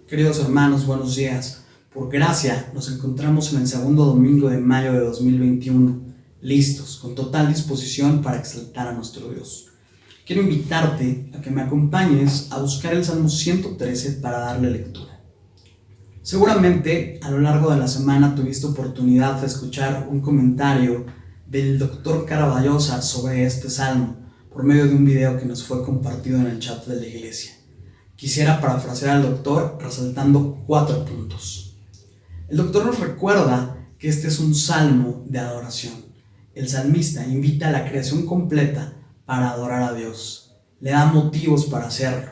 Queridos hermanos, buenos días. Por gracia nos encontramos en el segundo domingo de mayo de 2021, listos, con total disposición para exaltar a nuestro Dios. Quiero invitarte a que me acompañes a buscar el Salmo 113 para darle lectura. Seguramente a lo largo de la semana tuviste oportunidad de escuchar un comentario del Dr. Caraballosa sobre este salmo por medio de un video que nos fue compartido en el chat de la iglesia. Quisiera parafrasear al doctor resaltando 4 puntos. El doctor nos recuerda que este es un salmo de adoración. El salmista invita a la creación completa para adorar a Dios. Le da motivos para hacerlo,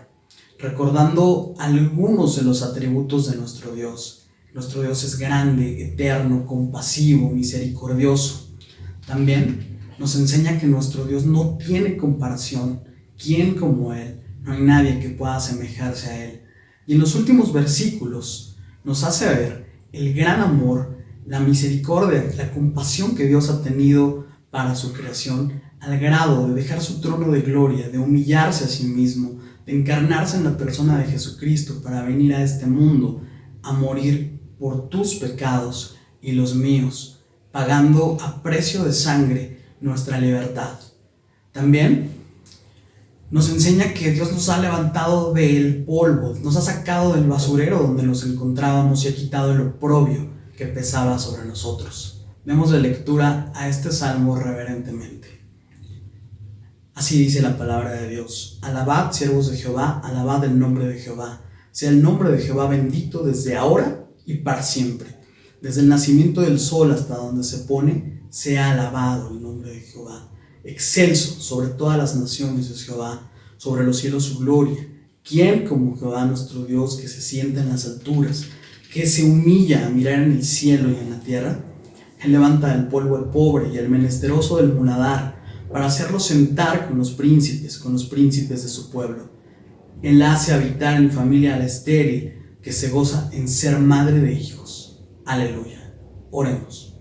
recordando algunos de los atributos de nuestro Dios. Nuestro Dios es grande, eterno, compasivo, misericordioso. También nos enseña que nuestro Dios no tiene comparación. ¿Quién como Él? No hay nadie que pueda asemejarse a Él. Y en los últimos versículos nos hace ver el gran amor, la misericordia, la compasión que Dios ha tenido para su creación, al grado de dejar su trono de gloria, de humillarse a sí mismo, de encarnarse en la persona de Jesucristo para venir a este mundo a morir por tus pecados y los míos, pagando a precio de sangre nuestra libertad. También nos enseña que Dios nos ha levantado del polvo, nos ha sacado del basurero donde nos encontrábamos y ha quitado el oprobio que pesaba sobre nosotros. Demos de lectura a este salmo reverentemente. Así dice la palabra de Dios. Alabad, siervos de Jehová, alabad el nombre de Jehová. Sea el nombre de Jehová bendito desde ahora y para siempre. Desde el nacimiento del sol hasta donde se pone, sea alabado el nombre de Jehová. Excelso sobre todas las naciones es Jehová, sobre los cielos su gloria. ¿Quién como Jehová nuestro Dios, que se sienta en las alturas, que se humilla a mirar en el cielo y en la tierra? Él levanta del polvo al pobre y al menesteroso del muladar, para hacerlo sentar con los príncipes de su pueblo. Él hace habitar en familia a la estéril, que se goza en ser madre de hijos. Aleluya. Oremos.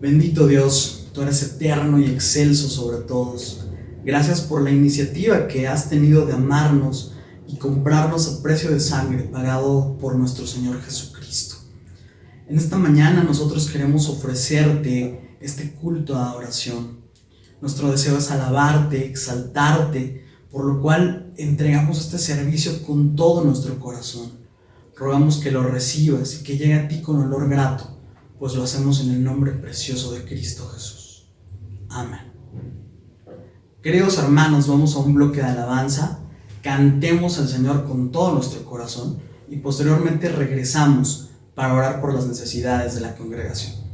Bendito Dios, tú eres eterno y excelso sobre todos. Gracias por la iniciativa que has tenido de amarnos y comprarnos a precio de sangre pagado por nuestro Señor Jesucristo. En esta mañana nosotros queremos ofrecerte este culto de adoración. Nuestro deseo es alabarte, exaltarte, por lo cual entregamos este servicio con todo nuestro corazón. Rogamos que lo recibas y que llegue a ti con olor grato, pues lo hacemos en el nombre precioso de Cristo Jesús. Amén. Queridos hermanos, vamos a un bloque de alabanza. Cantemos al Señor con todo nuestro corazón y posteriormente regresamos para orar por las necesidades de la congregación.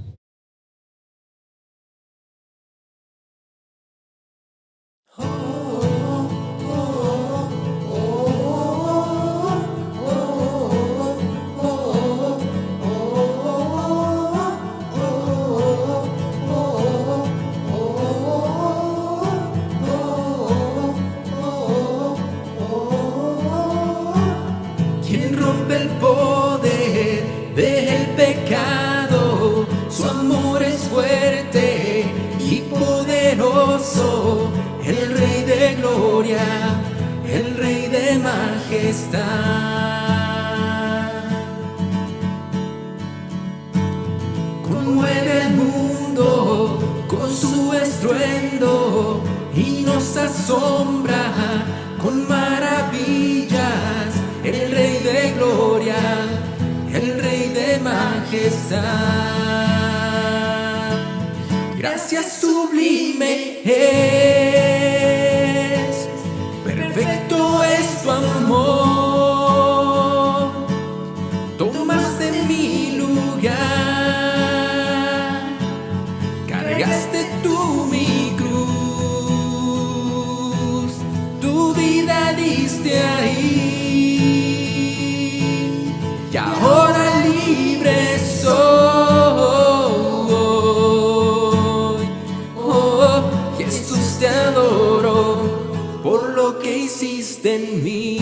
Quien rompe el poder del pecado, su amor es fuerte y poderoso, el Rey de gloria, el Rey de majestad. Conmueve el mundo con su estruendo y nos asombra con maravillas. El Rey de gloria, el Rey de majestad. Gracias sublime es, perfecto es tu amor. Tomaste mi lugar, cargaste tú mi cruz, tu vida diste ahí. Y ahora libre soy. Oh, Jesús, te adoro por lo que hiciste en mí.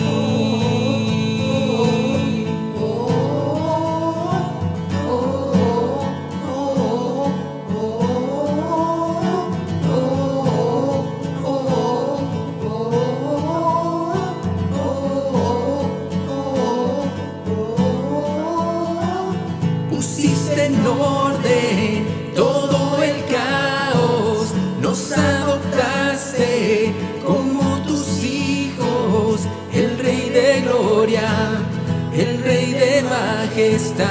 Pusiste en orden todo el caos, nos adoptaste como tus hijos, el Rey de gloria, el Rey de majestad,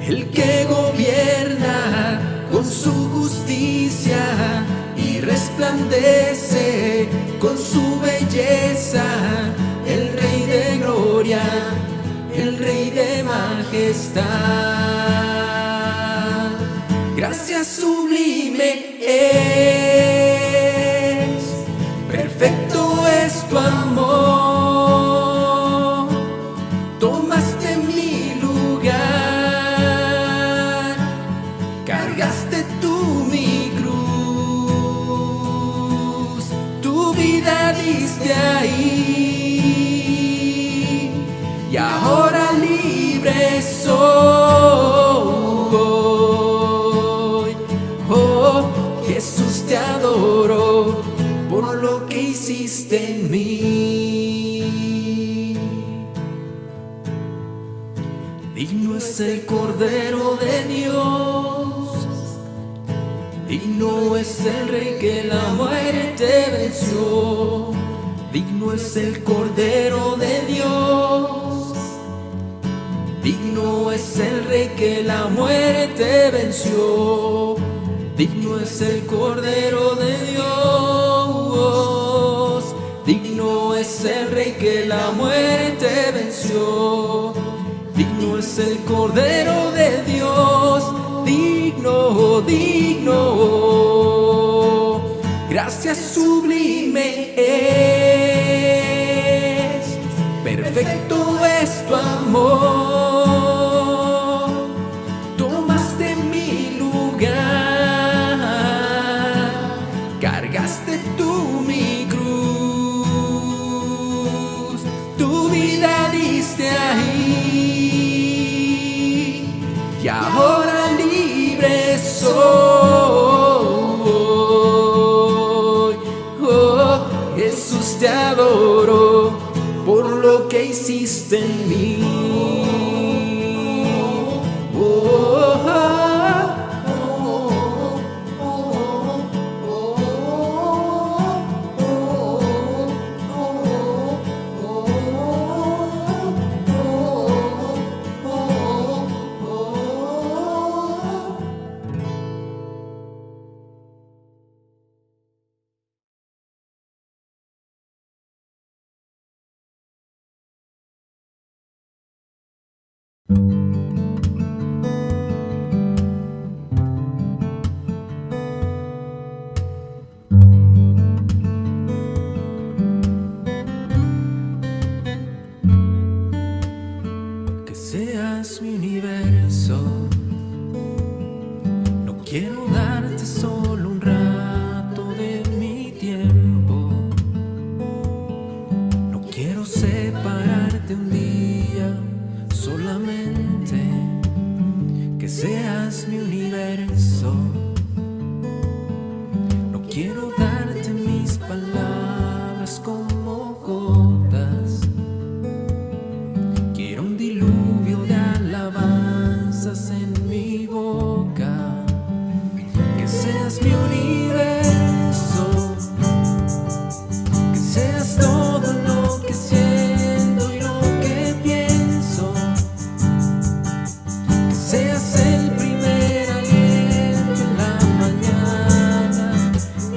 el que gobierna con su justicia y resplandece con su belleza. El Rey de gloria, el Rey de majestad. Gracias sublime es, perfecto es tu amor. Tomaste mi lugar, cargaste tú mi cruz, tu vida diste ahí. Y ahora libre soy. Oh, Jesús, te adoro por lo que hiciste en mí. Digno es el Cordero de Dios, digno es el Rey que la muerte venció. Digno es el Cordero de Dios, digno es el Rey que la muerte venció. Digno es el Cordero de Dios. Digno es el Rey que la muerte venció. Digno es el Cordero de Dios. Digno, digno. Gracias sublime es. Perfecto es tu amor. Tomaste mi lugar. Cargaste tú mi cruz. Tu vida diste ahí. Y ahora libre soy. Oh, Jesús, te adoro por lo que hiciste en mí. Oh, que seas mi universo. No quiero darte solo un rato de mi tiempo. No quiero separarte un día solamente. Que seas mi universo. No quiero darte mis palabras como gotas. Quiero un diluvio de alabanzas en mi boca. Que seas mi universo. Que seas todo lo que siento y lo que pienso. Que seas el primer aliento en la mañana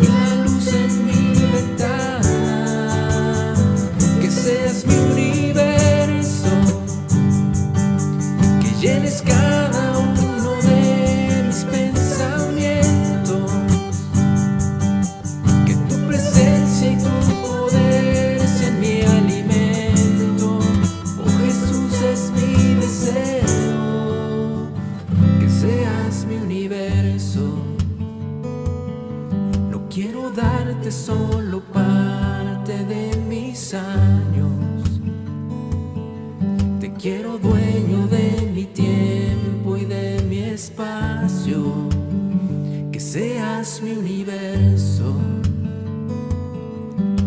y la luz en mi ventana. Que seas mi universo. Que llenes cada uno de mis pensamientos. Que tu presencia y tu poder sean mi alimento. Oh Jesús, es mi deseo. Que seas mi universo. No quiero darte solo parte de mis años. Te quiero dueño de mi tiempo y de mi espacio. Que seas mi universo.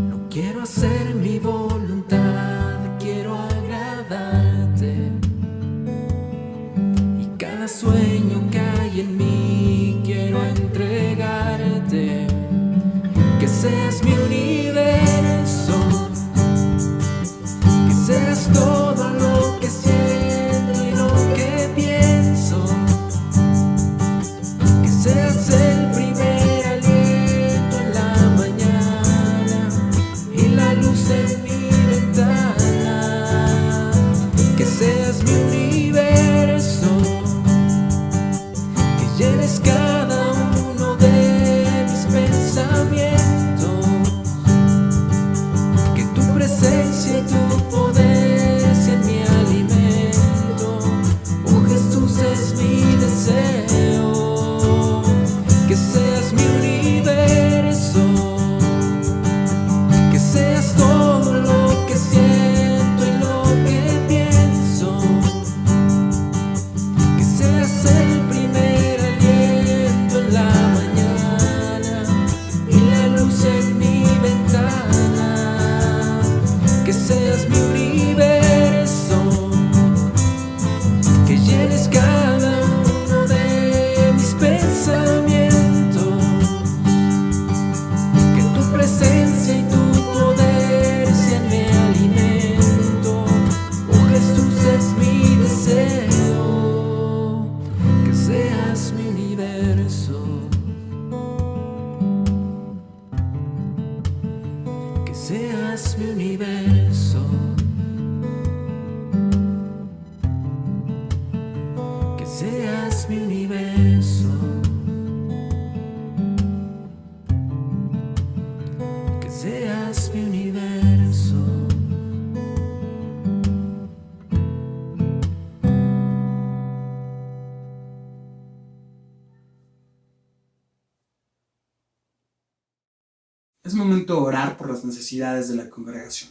No quiero hacer mi voluntad, quiero agradarte. Y cada sueño que hay en mí quiero entregarte. Que seas mi universo. Que seas todo lo que siento y lo que pienso. Que seas el primer aliento en la mañana y la luz en mi ventana. Que seas mi universo. Que llenes cada uno de mis pensamientos. seas mi universo, que seas mi universo, que seas mi universo. Es momento de orar por las necesidades de la congregación.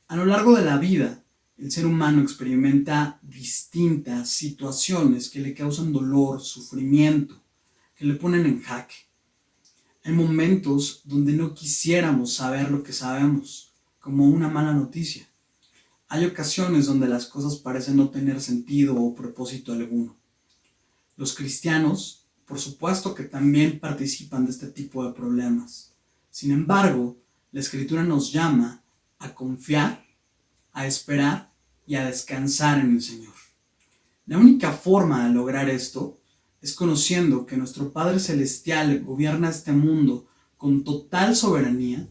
A lo largo de la vida, el ser humano experimenta distintas situaciones que le causan dolor, sufrimiento, que le ponen en jaque. Hay momentos donde no quisiéramos saber lo que sabemos, como una mala noticia. Hay ocasiones donde las cosas parecen no tener sentido o propósito alguno. Los cristianos, por supuesto que también participan de este tipo de problemas. Sin embargo, la Escritura nos llama a confiar, a esperar y a descansar en el Señor. La única forma de lograr esto es conociendo que nuestro Padre Celestial gobierna este mundo con total soberanía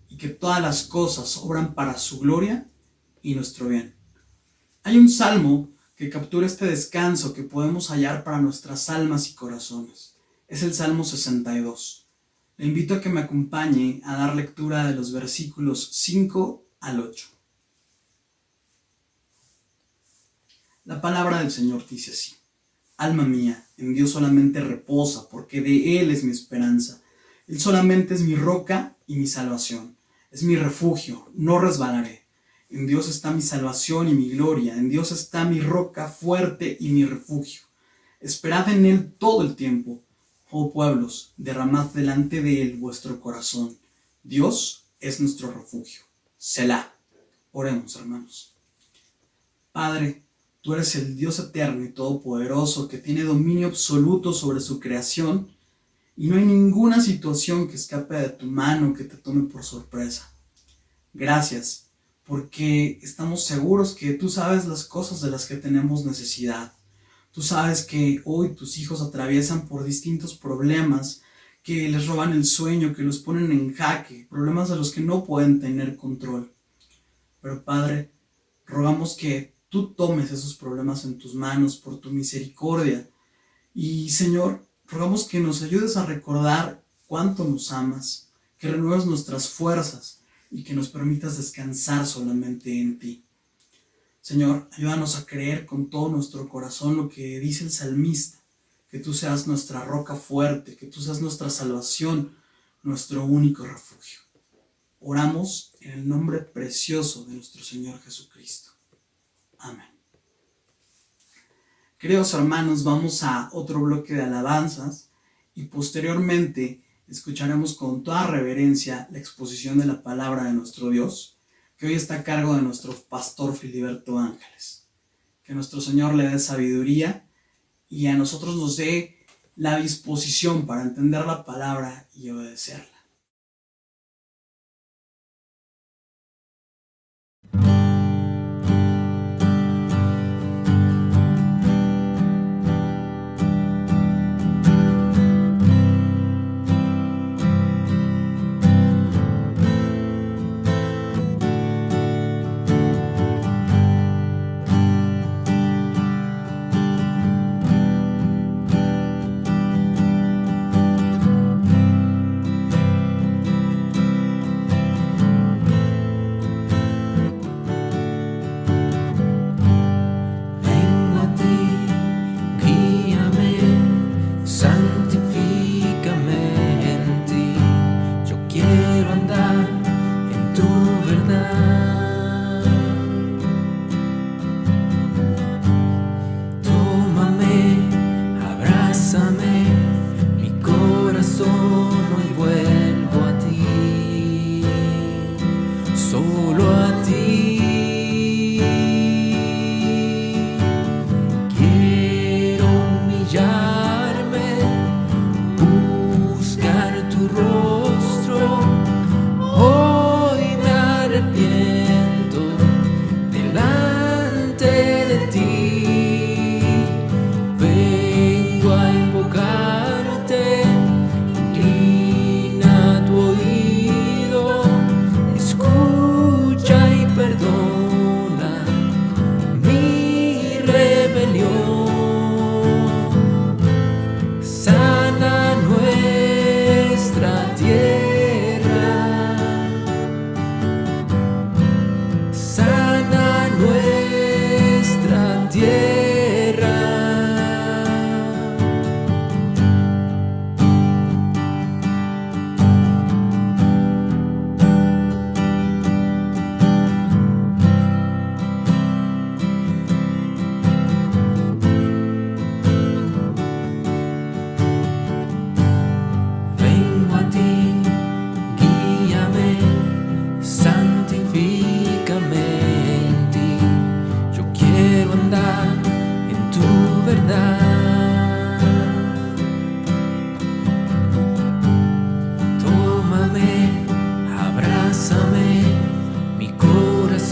y que todas las cosas obran para su gloria y nuestro bien. Hay un salmo que captura este descanso que podemos hallar para nuestras almas y corazones. Es el Salmo 62. Le invito a que me acompañe a dar lectura de los versículos 5 al 8. La palabra del Señor dice así: Alma mía, en Dios solamente reposa, porque de Él es mi esperanza. Él solamente es mi roca y mi salvación. Es mi refugio, no resbalaré. En Dios está mi salvación y mi gloria. En Dios está mi roca fuerte y mi refugio. Esperad en Él todo el tiempo. Oh pueblos, derramad delante de Él vuestro corazón. Dios es nuestro refugio. Selah. Oremos, hermanos. Padre, tú eres el Dios eterno y todopoderoso que tiene dominio absoluto sobre su creación y no hay ninguna situación que escape de tu mano que te tome por sorpresa. Gracias, porque estamos seguros que tú sabes las cosas de las que tenemos necesidad. Tú sabes que hoy tus hijos atraviesan por distintos problemas que les roban el sueño, que los ponen en jaque, problemas de los que no pueden tener control. Pero Padre, rogamos que tú tomes esos problemas en tus manos por tu misericordia. Y Señor, rogamos que nos ayudes a recordar cuánto nos amas, que renueves nuestras fuerzas y que nos permitas descansar solamente en ti. Señor, ayúdanos a creer con todo nuestro corazón lo que dice el salmista, que tú seas nuestra roca fuerte, que tú seas nuestra salvación, nuestro único refugio. Oramos en el nombre precioso de nuestro Señor Jesucristo. Amén. Queridos hermanos, vamos a otro bloque de alabanzas y posteriormente escucharemos con toda reverencia la exposición de la palabra de nuestro Dios, que hoy está a cargo de nuestro pastor Filiberto Ángeles. Que nuestro Señor le dé sabiduría y a nosotros nos dé la disposición para entender la palabra y obedecerla.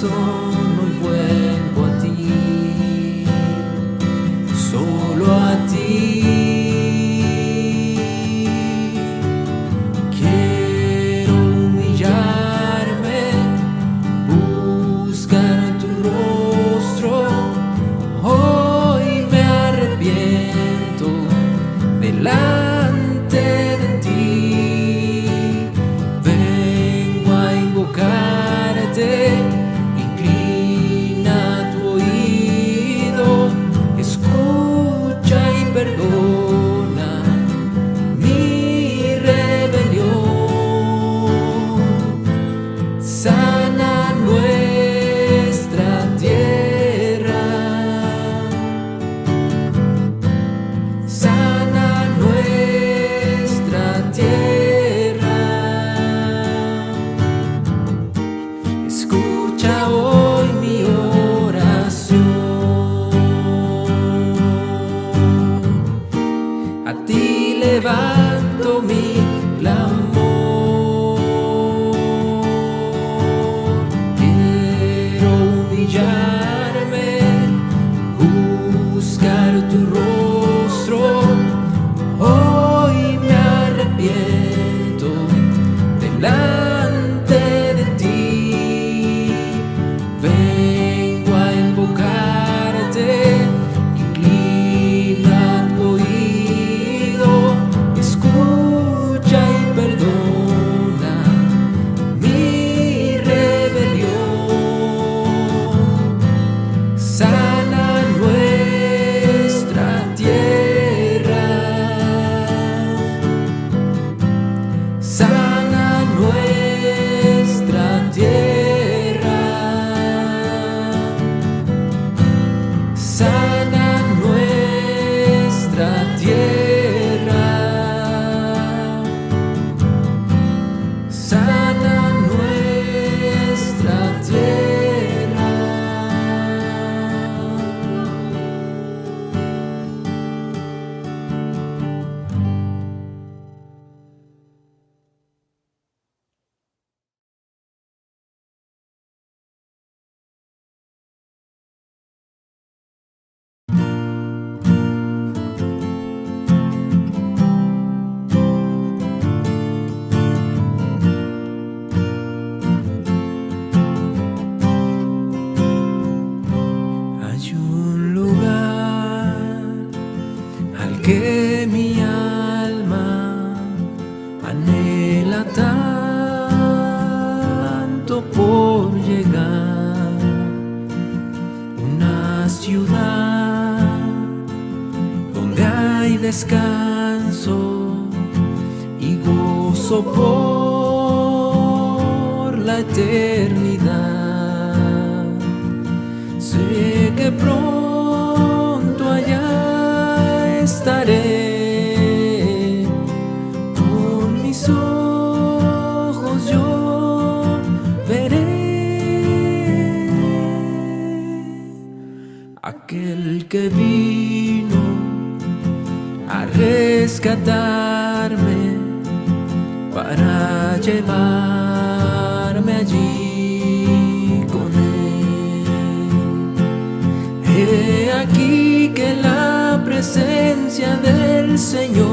corazón hoy vuelvo a ti, solo a ti. Quiero humillarme, buscar tu rostro. Hoy me arrepiento delante de ti. Vengo a invocarte, inclina tu oído, escucha y perdona mi rebelión. Sana nuestra tierra, sana nuestra tierra. Escucha hoy mi oración. A ti levanto mi clamor. Quiero humillarme, buscar tu rostro. Hoy me arrepiento delante de ti. Vengo a invocarte, inclina tu oído, escucha y perdona mi rebelión. Sana nuestra tierra, sana nuestra tierra, sana nuestra tierra, sana nuestra tierra. Hay un lugar al que mi alma anhela tanto por llegar, una ciudad donde hay descanso y gozo por la eternidad. Sé que pronto allá estaré, con mis ojos yo veré aquel que vino a rescatarme para llevarme allí con él. He aquí que la presencia del Señor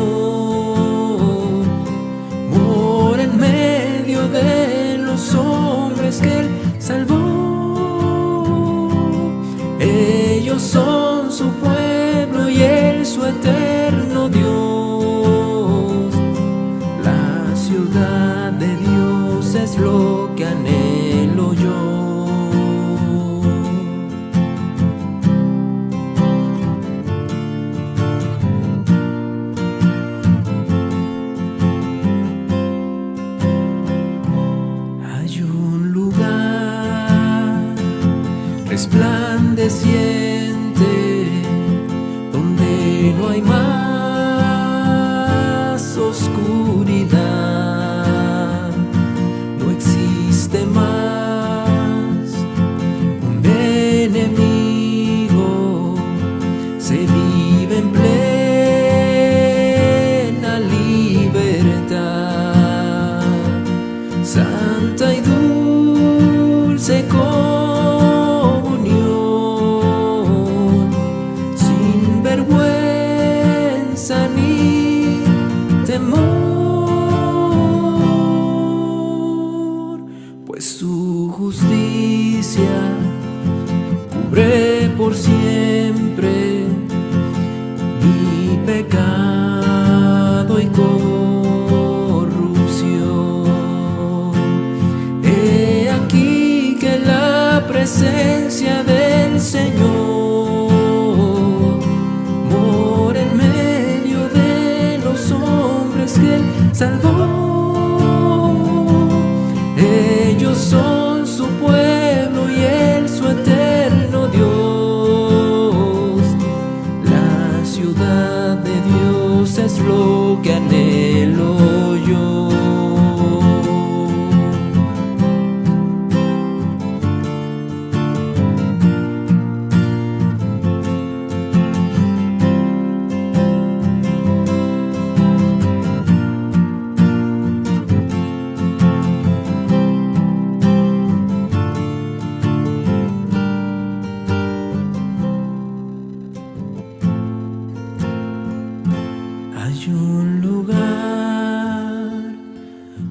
mora en medio de los hombres que Él salvó. Ellos son su pueblo y Él su eterno Dios. La ciudad de Dios es lo que anhelo yo. Hay un lugar resplandeciente donde no hay más oscuridad, no existe más salvó. Ellos son su pueblo y Él su eterno Dios. La ciudad de Dios es lo que anhelo yo. Hay un lugar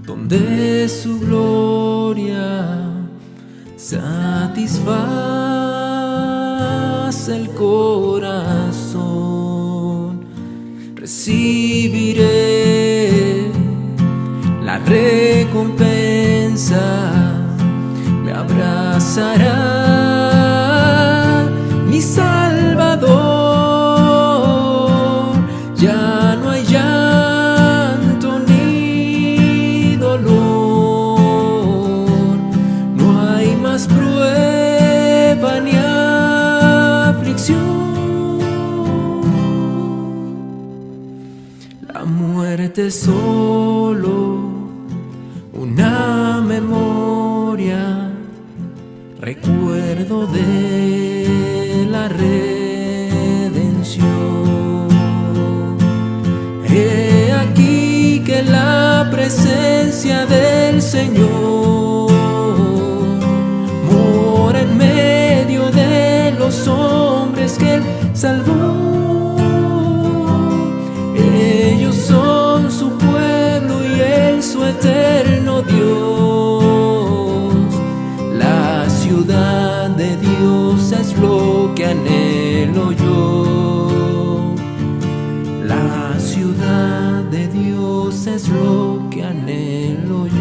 donde su gloria satisface el corazón. Recibiré la recompensa, me abrazará mi Salvador. Ya no hay llanto ni dolor, no hay más prueba ni aflicción. La muerte es solo una memoria, recuerdo de la redención. He aquí que la presencia del Señor mora en medio de los hombres que Él salvó. Ellos son su pueblo y Él su eterno Dios. La ciudad de Dios es lo que anhelo yo. La ciudad de Dios es lo que anhelo yo.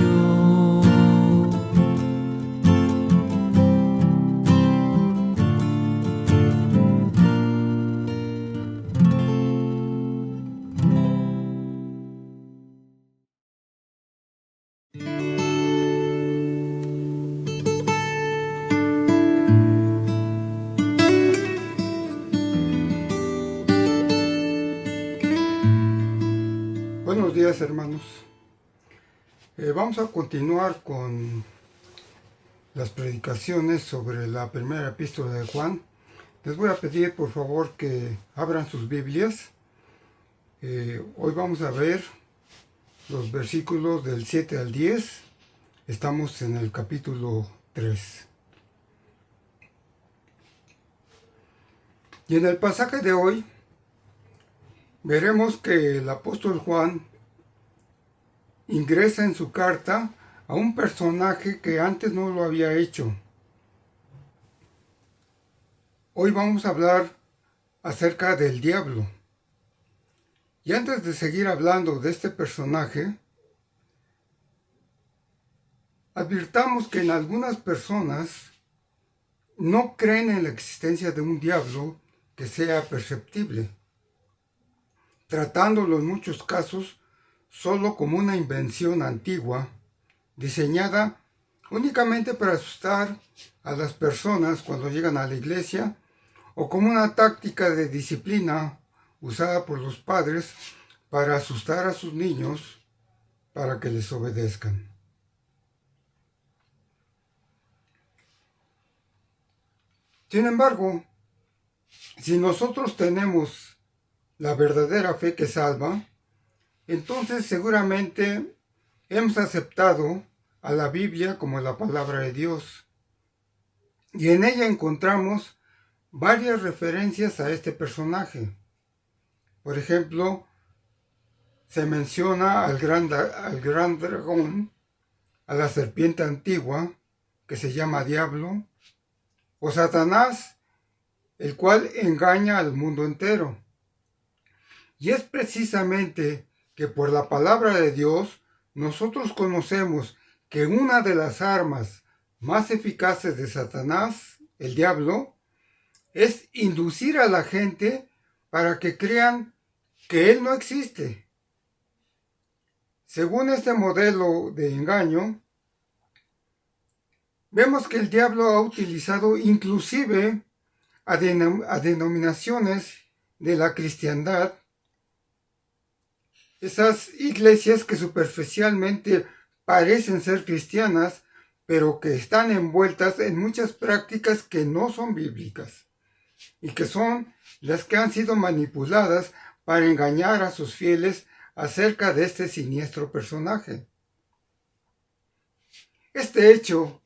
Buenos días, hermanos. Vamos a continuar con las predicaciones sobre la primera epístola de Juan. Les voy a pedir por favor que abran sus Biblias. Hoy vamos a ver los versículos del 7 al 10. Estamos en el capítulo 3. Y en el pasaje de hoy veremos que el apóstol Juan ingresa en su carta a un personaje que antes no lo había hecho. Hoy vamos a hablar acerca del diablo. Y antes de seguir hablando de este personaje, advirtamos que en algunas personas no creen en la existencia de un diablo que sea perceptible, tratándolo en muchos casos solo como una invención antigua, diseñada únicamente para asustar a las personas cuando llegan a la iglesia, o como una táctica de disciplina usada por los padres para asustar a sus niños para que les obedezcan. Sin embargo, si nosotros tenemos la verdadera fe que salva, entonces seguramente hemos aceptado a la Biblia como la palabra de Dios. Y en ella encontramos varias referencias a este personaje. Por ejemplo, se menciona al gran dragón, a la serpiente antigua, que se llama Diablo, o Satanás, el cual engaña al mundo entero. Y es precisamente que por la palabra de Dios nosotros conocemos que una de las armas más eficaces de Satanás, el diablo, es inducir a la gente para que crean que él no existe. Según este modelo de engaño, vemos que el diablo ha utilizado inclusive a denominaciones de la cristiandad, esas iglesias que superficialmente parecen ser cristianas, pero que están envueltas en muchas prácticas que no son bíblicas y que son las que han sido manipuladas para engañar a sus fieles acerca de este siniestro personaje. Este hecho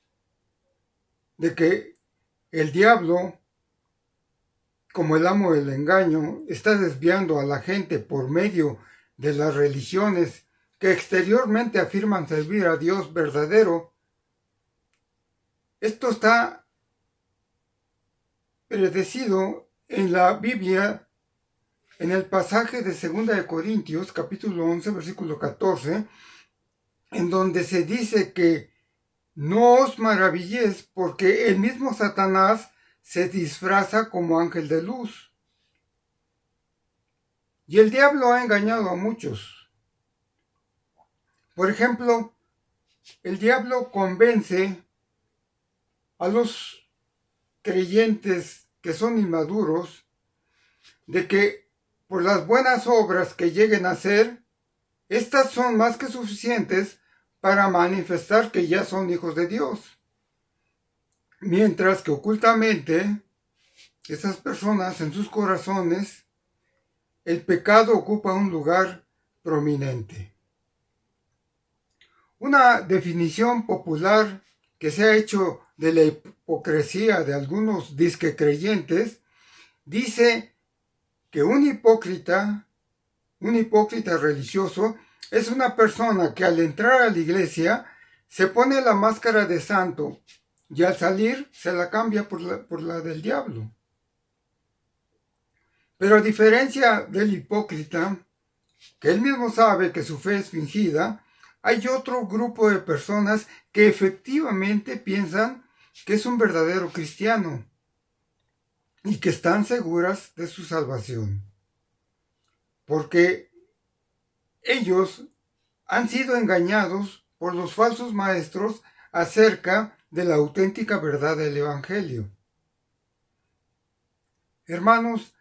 de que el diablo, como el amo del engaño, está desviando a la gente por medio de las religiones que exteriormente afirman servir a Dios verdadero, esto está predecido en la Biblia, en el pasaje de 2 de Corintios, capítulo 11, versículo 14, en donde se dice que no os maravilléis porque el mismo Satanás se disfraza como ángel de luz. Y el diablo ha engañado a muchos. Por ejemplo, el diablo convence a los creyentes que son inmaduros de que por las buenas obras que lleguen a hacer, estas son más que suficientes para manifestar que ya son hijos de Dios. Mientras que ocultamente, esas personas en sus corazones, el pecado ocupa un lugar prominente. Una definición popular que se ha hecho de la hipocresía de algunos disque creyentes dice que un hipócrita religioso es una persona que al entrar a la iglesia se pone la máscara de santo y al salir se la cambia por la del diablo. Pero a diferencia del hipócrita, que él mismo sabe que su fe es fingida, hay otro grupo de personas que efectivamente piensan que es un verdadero cristiano y que están seguras de su salvación. Porque ellos han sido engañados por los falsos maestros acerca de la auténtica verdad del Evangelio. Hermanos,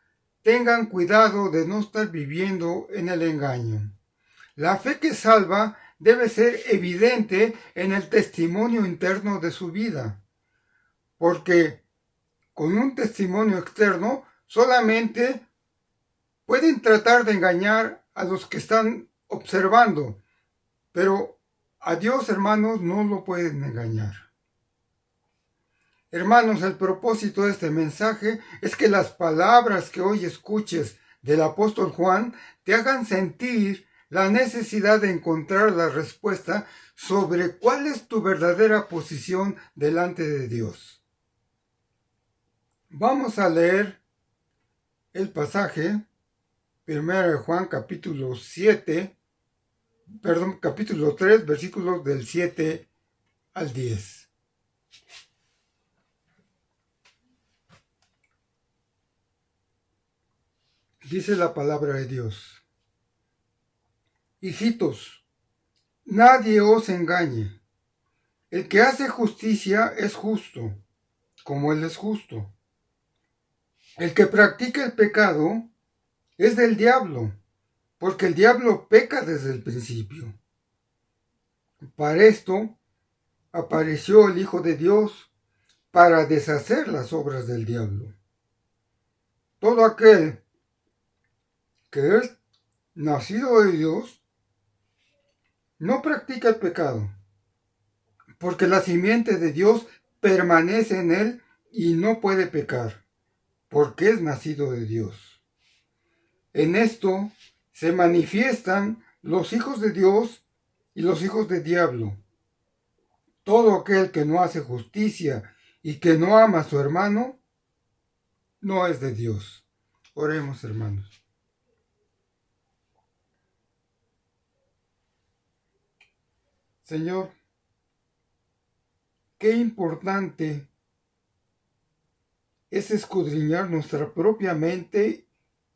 tengan cuidado de no estar viviendo en el engaño. La fe que salva debe ser evidente en el testimonio interno de su vida, porque con un testimonio externo solamente pueden tratar de engañar a los que están observando, pero a Dios, hermanos, no lo pueden engañar. Hermanos, el propósito de este mensaje es que las palabras que hoy escuches del apóstol Juan te hagan sentir la necesidad de encontrar la respuesta sobre cuál es tu verdadera posición delante de Dios. Vamos a leer el pasaje, 1 Juan capítulo 3, versículos del 7 al 10. Dice la palabra de Dios: Hijitos, nadie os engañe. El que hace justicia es justo, como Él es justo. El que practica el pecado es del diablo, porque el diablo peca desde el principio. Para esto apareció el Hijo de Dios, para deshacer las obras del diablo. Todo aquel que es nacido de Dios no practica el pecado, porque la simiente de Dios permanece en él y no puede pecar, porque es nacido de Dios. En esto se manifiestan los hijos de Dios y los hijos del diablo. Todo aquel que no hace justicia y que no ama a su hermano, no es de Dios. Oremos, hermanos. Señor, qué importante es escudriñar nuestra propia mente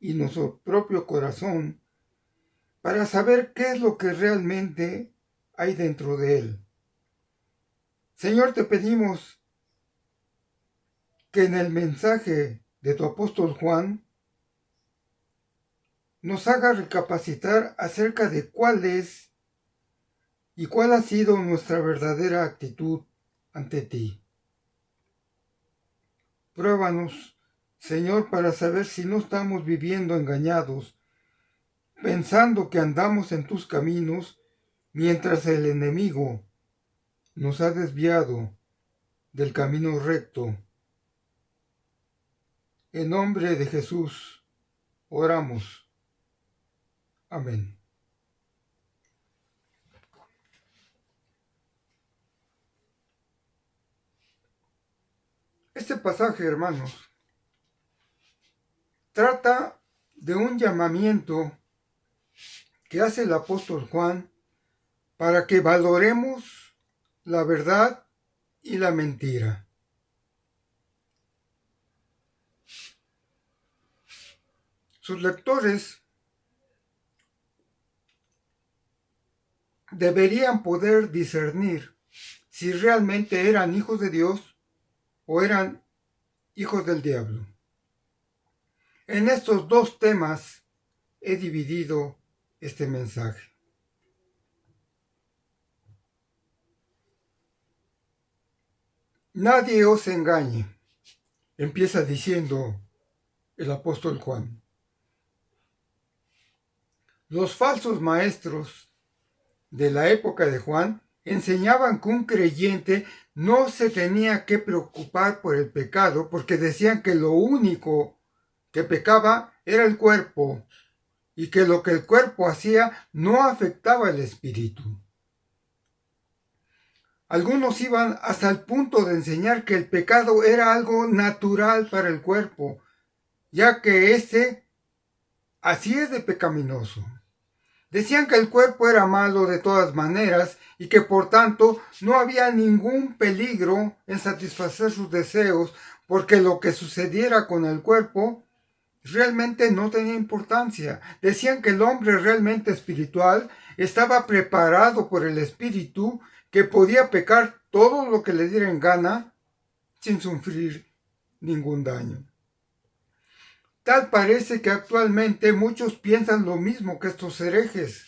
y nuestro propio corazón para saber qué es lo que realmente hay dentro de él. Señor, te pedimos que en el mensaje de tu apóstol Juan nos haga recapacitar acerca de cuál es y cuál ha sido nuestra verdadera actitud ante ti. Pruébanos, Señor, para saber si no estamos viviendo engañados, pensando que andamos en tus caminos, mientras el enemigo nos ha desviado del camino recto. En nombre de Jesús, oramos. Amén. Este pasaje, hermanos, trata de un llamamiento que hace el apóstol Juan para que valoremos la verdad y la mentira. Sus lectores deberían poder discernir si realmente eran hijos de Dios o eran hijos del diablo. En estos dos temas he dividido este mensaje. Nadie os engañe, empieza diciendo el apóstol Juan. Los falsos maestros de la época de Juan enseñaban que un creyente no se tenía que preocupar por el pecado porque decían que lo único que pecaba era el cuerpo y que lo que el cuerpo hacía no afectaba el espíritu. Algunos iban hasta el punto de enseñar que el pecado era algo natural para el cuerpo, ya que éste así es de pecaminoso. Decían que el cuerpo era malo de todas maneras y que por tanto no había ningún peligro en satisfacer sus deseos, porque lo que sucediera con el cuerpo realmente no tenía importancia. Decían que el hombre realmente espiritual estaba preparado por el espíritu, que podía pecar todo lo que le diera en gana sin sufrir ningún daño. Tal parece que actualmente muchos piensan lo mismo que estos herejes,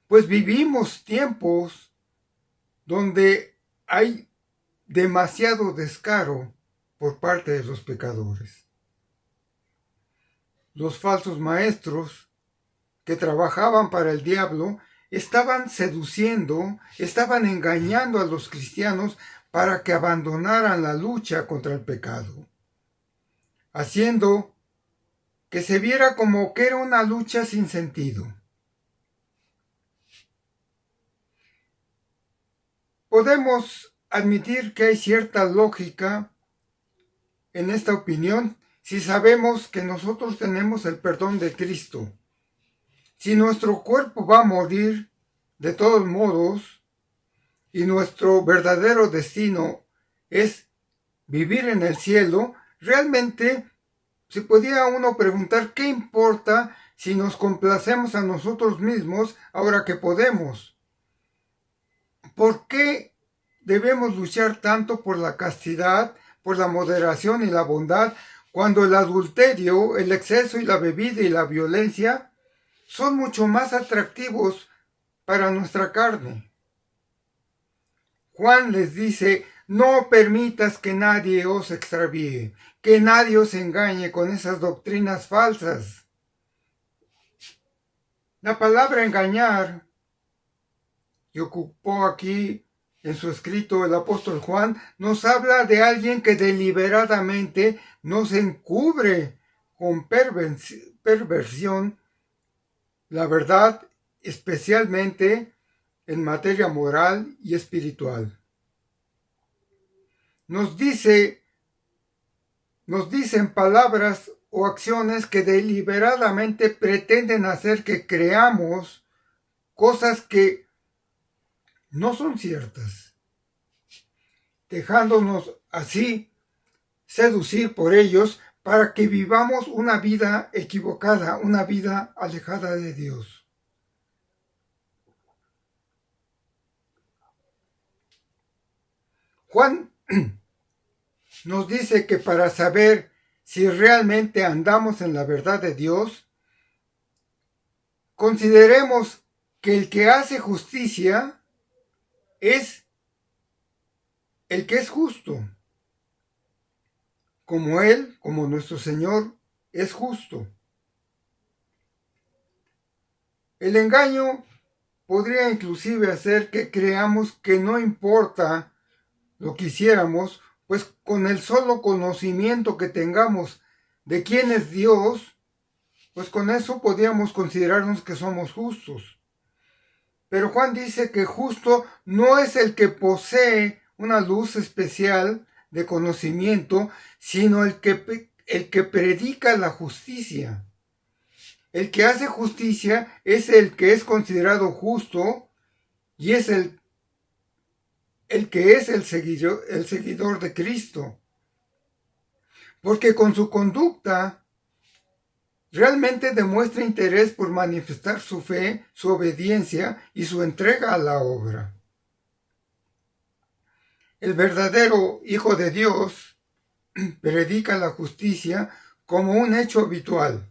pues vivimos tiempos donde hay demasiado descaro por parte de los pecadores. Los falsos maestros que trabajaban para el diablo estaban seduciendo, estaban engañando a los cristianos para que abandonaran la lucha contra el pecado, haciendo que se viera como que era una lucha sin sentido. Podemos admitir que hay cierta lógica en esta opinión si sabemos que nosotros tenemos el perdón de Cristo. Si nuestro cuerpo va a morir de todos modos y nuestro verdadero destino es vivir en el cielo, realmente se podía uno preguntar qué importa si nos complacemos a nosotros mismos ahora que podemos. ¿Por qué debemos luchar tanto por la castidad, por la moderación y la bondad, cuando el adulterio, el exceso y la bebida y la violencia son mucho más atractivos para nuestra carne? Juan les dice: no permitas que nadie os extravíe, que nadie os engañe con esas doctrinas falsas. La palabra engañar, que ocupó aquí en su escrito el apóstol Juan, nos habla de alguien que deliberadamente nos encubre con perversión la verdad, especialmente en materia moral y espiritual. Nos dicen palabras o acciones que deliberadamente pretenden hacer que creamos cosas que no son ciertas, dejándonos así seducir por ellos para que vivamos una vida equivocada, una vida alejada de Dios. Juan nos dice que para saber si realmente andamos en la verdad de Dios, consideremos que el que hace justicia es el que es justo, como Él, como nuestro Señor, es justo. El engaño podría inclusive hacer que creamos que no importa lo que hiciéramos, pues con el solo conocimiento que tengamos de quién es Dios, pues con eso podríamos considerarnos que somos justos. Pero Juan dice que justo no es el que posee una luz especial de conocimiento, sino el que predica la justicia. El que hace justicia es el que es considerado justo y es el que es el seguidor de Cristo. Porque con su conducta realmente demuestra interés por manifestar su fe, su obediencia y su entrega a la obra. El verdadero Hijo de Dios predica la justicia como un hecho habitual,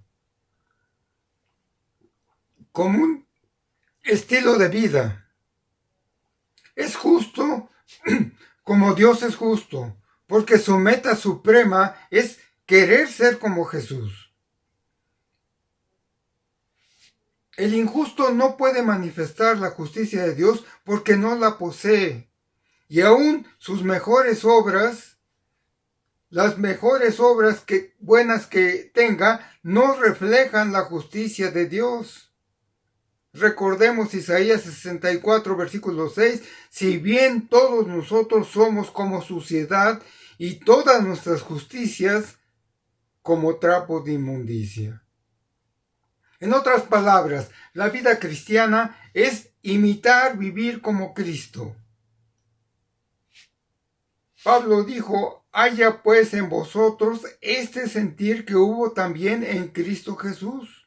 como un estilo de vida. Es justo como Dios es justo, porque su meta suprema es querer ser como Jesús. El injusto no puede manifestar la justicia de Dios porque no la posee. Y aún sus mejores obras, las mejores obras buenas que tenga, no reflejan la justicia de Dios. Recordemos Isaías 64, versículo 6, si bien todos nosotros somos como suciedad y todas nuestras justicias como trapo de inmundicia. En otras palabras, la vida cristiana es imitar vivir como Cristo. Pablo dijo, haya pues en vosotros este sentir que hubo también en Cristo Jesús.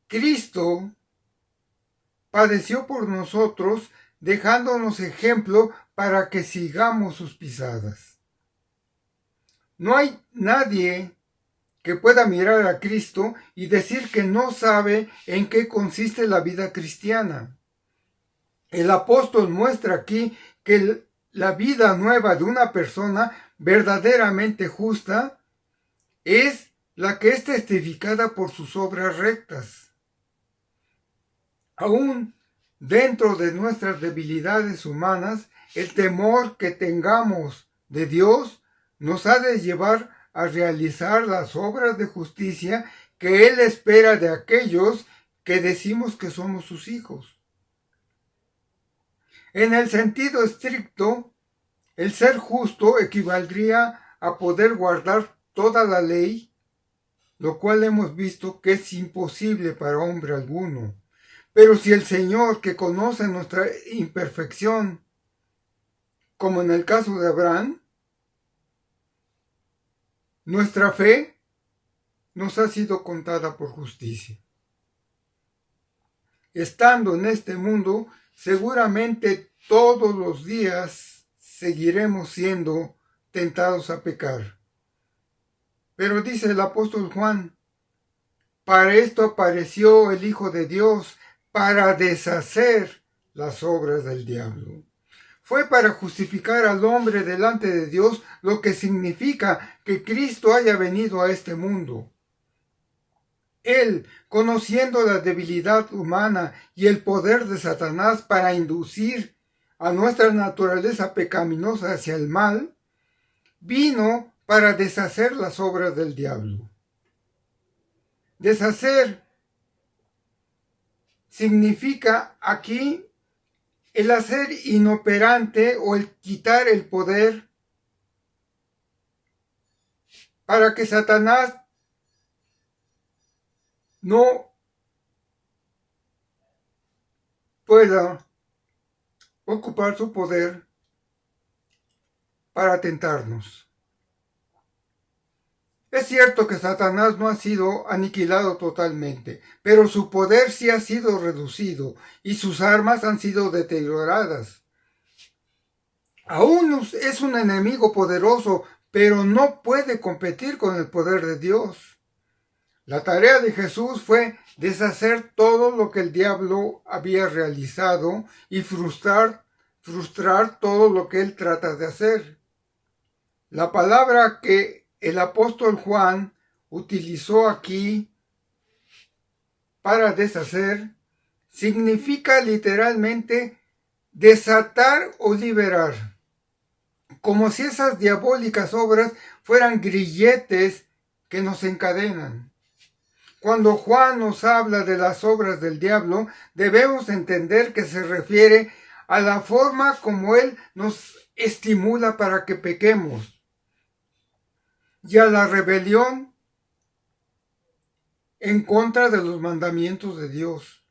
Cristo padeció por nosotros, dejándonos ejemplo para que sigamos sus pisadas. No hay nadie que pueda mirar a Cristo y decir que no sabe en qué consiste la vida cristiana. El apóstol muestra aquí que la vida nueva de una persona verdaderamente justa es la que es testificada por sus obras rectas. Aún dentro de nuestras debilidades humanas, el temor que tengamos de Dios nos ha de llevar a realizar las obras de justicia que Él espera de aquellos que decimos que somos sus hijos. En el sentido estricto, el ser justo equivaldría a poder guardar toda la ley, lo cual hemos visto que es imposible para hombre alguno. Pero si el Señor, que conoce nuestra imperfección, como en el caso de Abraham, nuestra fe nos ha sido contada por justicia. Estando en este mundo, seguramente todos los días seguiremos siendo tentados a pecar. Pero dice el apóstol Juan, para esto apareció el Hijo de Dios, para deshacer las obras del diablo. Fue para justificar al hombre delante de Dios, lo que significa que Cristo haya venido a este mundo. Él, conociendo la debilidad humana y el poder de Satanás para inducir a nuestra naturaleza pecaminosa hacia el mal, vino para deshacer las obras del diablo. Deshacer significa aquí el hacer inoperante o el quitar el poder para que Satanás no pueda ocupar su poder para tentarnos. Es cierto que Satanás no ha sido aniquilado totalmente, pero su poder sí ha sido reducido y sus armas han sido deterioradas. Aún es un enemigo poderoso, pero no puede competir con el poder de Dios. La tarea de Jesús fue deshacer todo lo que el diablo había realizado y frustrar todo lo que él trata de hacer. La palabra que el apóstol Juan utilizó aquí para deshacer significa literalmente desatar o liberar, como si esas diabólicas obras fueran grilletes que nos encadenan. Cuando Juan nos habla de las obras del diablo, debemos entender que se refiere a la forma como él nos estimula para que pequemos y a la rebelión en contra de los mandamientos de Dios.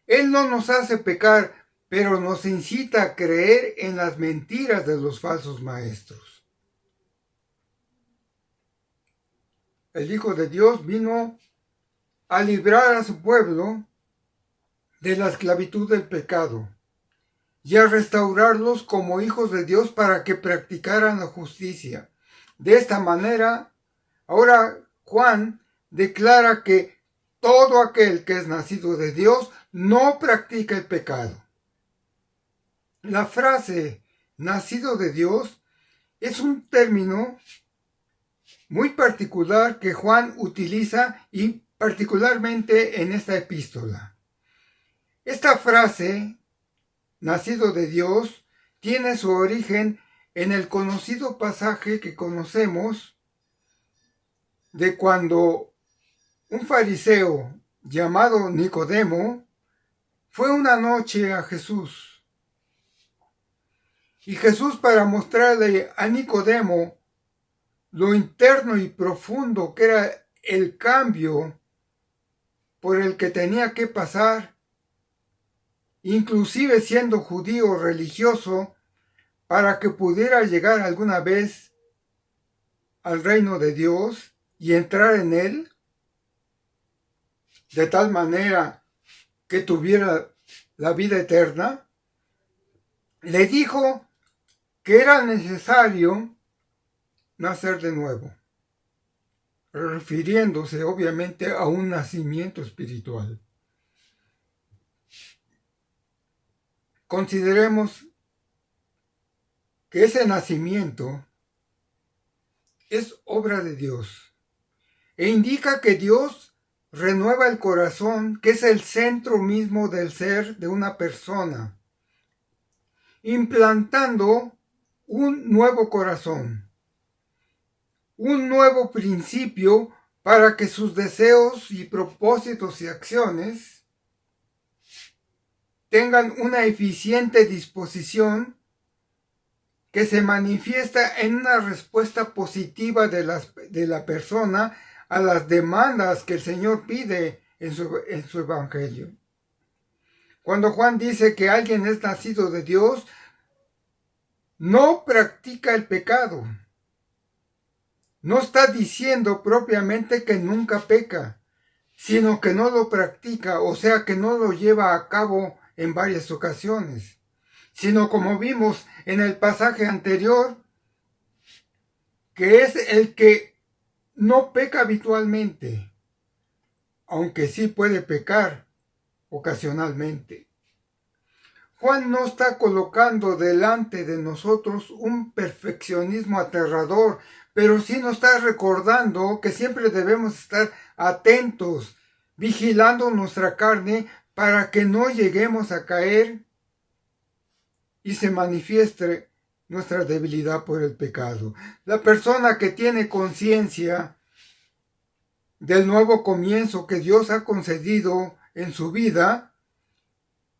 Él no nos hace pecar, pero nos incita a creer en las mentiras de los falsos maestros. El Hijo de Dios vino a librar a su pueblo de la esclavitud del pecado y a restaurarlos como hijos de Dios para que practicaran la justicia. De esta manera, ahora Juan declara que todo aquel que es nacido de Dios no practica el pecado. La frase nacido de Dios es un término muy particular que Juan utiliza y particularmente en esta epístola. Esta frase, nacido de Dios, tiene su origen en el conocido pasaje que conocemos de cuando un fariseo llamado Nicodemo fue una noche a Jesús. Y Jesús, para mostrarle a Nicodemo lo interno y profundo que era el cambio por el que tenía que pasar, inclusive siendo judío religioso, para que pudiera llegar alguna vez al reino de Dios y entrar en él, de tal manera que tuviera la vida eterna, le dijo que era necesario nacer de nuevo, refiriéndose obviamente a un nacimiento espiritual. Consideremos que ese nacimiento es obra de Dios e indica que Dios renueva el corazón, que es el centro mismo del ser de una persona, implantando un nuevo corazón, un nuevo principio para que sus deseos y propósitos y acciones tengan una eficiente disposición que se manifiesta en una respuesta positiva de la persona a las demandas que el Señor pide en su evangelio. Cuando Juan dice que alguien es nacido de Dios, no practica el pecado. No está diciendo propiamente que nunca peca, sino que no lo practica, o sea que no lo lleva a cabo en varias ocasiones, sino como vimos en el pasaje anterior, que es el que no peca habitualmente, aunque sí puede pecar ocasionalmente. Juan no está colocando delante de nosotros un perfeccionismo aterrador, pero sí nos está recordando que siempre debemos estar atentos, vigilando nuestra carne para que no lleguemos a caer y se manifieste nuestra debilidad por el pecado. La persona que tiene conciencia del nuevo comienzo que Dios ha concedido en su vida,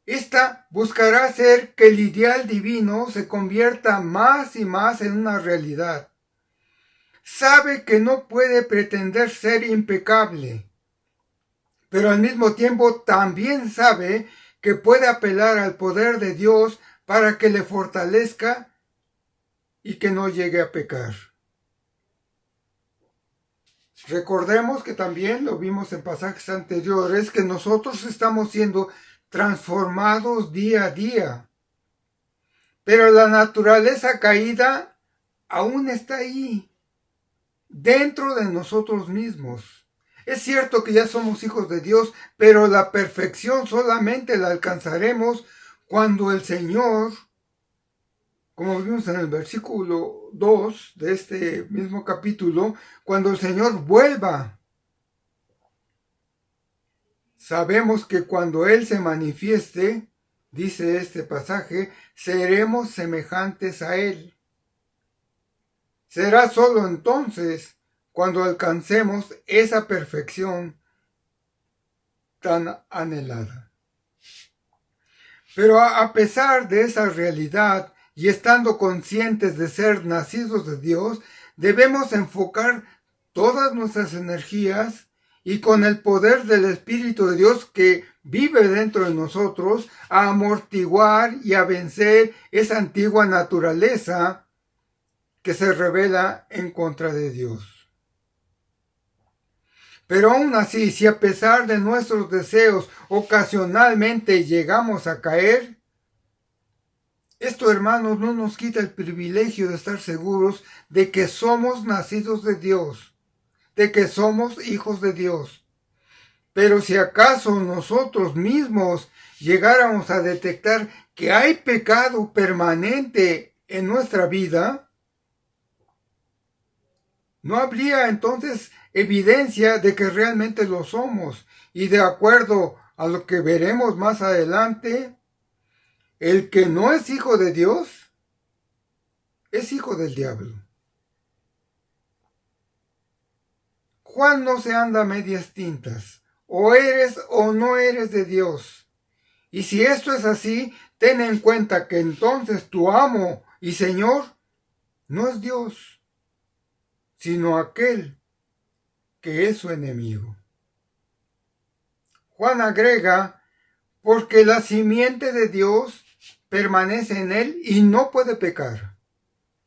esta buscará hacer que el ideal divino se convierta más y más en una realidad. Sabe que no puede pretender ser impecable, pero al mismo tiempo también sabe que puede apelar al poder de Dios para que le fortalezca y que no llegue a pecar. Recordemos que también lo vimos en pasajes anteriores, que nosotros estamos siendo transformados día a día. Pero la naturaleza caída aún está ahí, dentro de nosotros mismos. Es cierto que ya somos hijos de Dios, pero la perfección solamente la alcanzaremos cuando el Señor, como vimos en el versículo 2 de este mismo capítulo, cuando el Señor vuelva. Sabemos que cuando Él se manifieste, dice este pasaje, seremos semejantes a Él. Será solo entonces cuando alcancemos esa perfección tan anhelada. Pero a pesar de esa realidad y estando conscientes de ser nacidos de Dios, debemos enfocar todas nuestras energías y con el poder del Espíritu de Dios que vive dentro de nosotros, a amortiguar y a vencer esa antigua naturaleza que se revela en contra de Dios. Pero aún así, si a pesar de nuestros deseos ocasionalmente llegamos a caer, esto, hermanos, no nos quita el privilegio de estar seguros de que somos nacidos de Dios, de que somos hijos de Dios. Pero si acaso nosotros mismos llegáramos a detectar que hay pecado permanente en nuestra vida, no habría entonces evidencia de que realmente lo somos. Y de acuerdo a lo que veremos más adelante, el que no es hijo de Dios es hijo del diablo. Juan no se anda a medias tintas. O eres o no eres de Dios. Y si esto es así, ten en cuenta que entonces tu amo y Señor no es Dios, sino aquel que es su enemigo. Juan agrega, porque la simiente de Dios permanece en él y no puede pecar,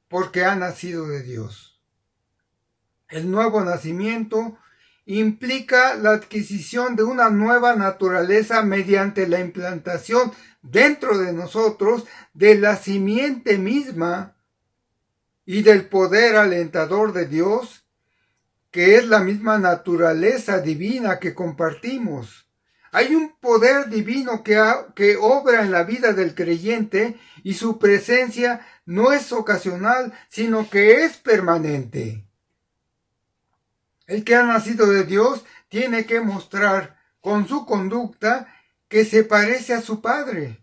porque ha nacido de Dios. El nuevo nacimiento implica la adquisición de una nueva naturaleza mediante la implantación dentro de nosotros de la simiente misma y del poder alentador de Dios, que es la misma naturaleza divina que compartimos. Hay un poder divino que obra en la vida del creyente y su presencia no es ocasional, sino que es permanente. El que ha nacido de Dios tiene que mostrar con su conducta que se parece a su Padre,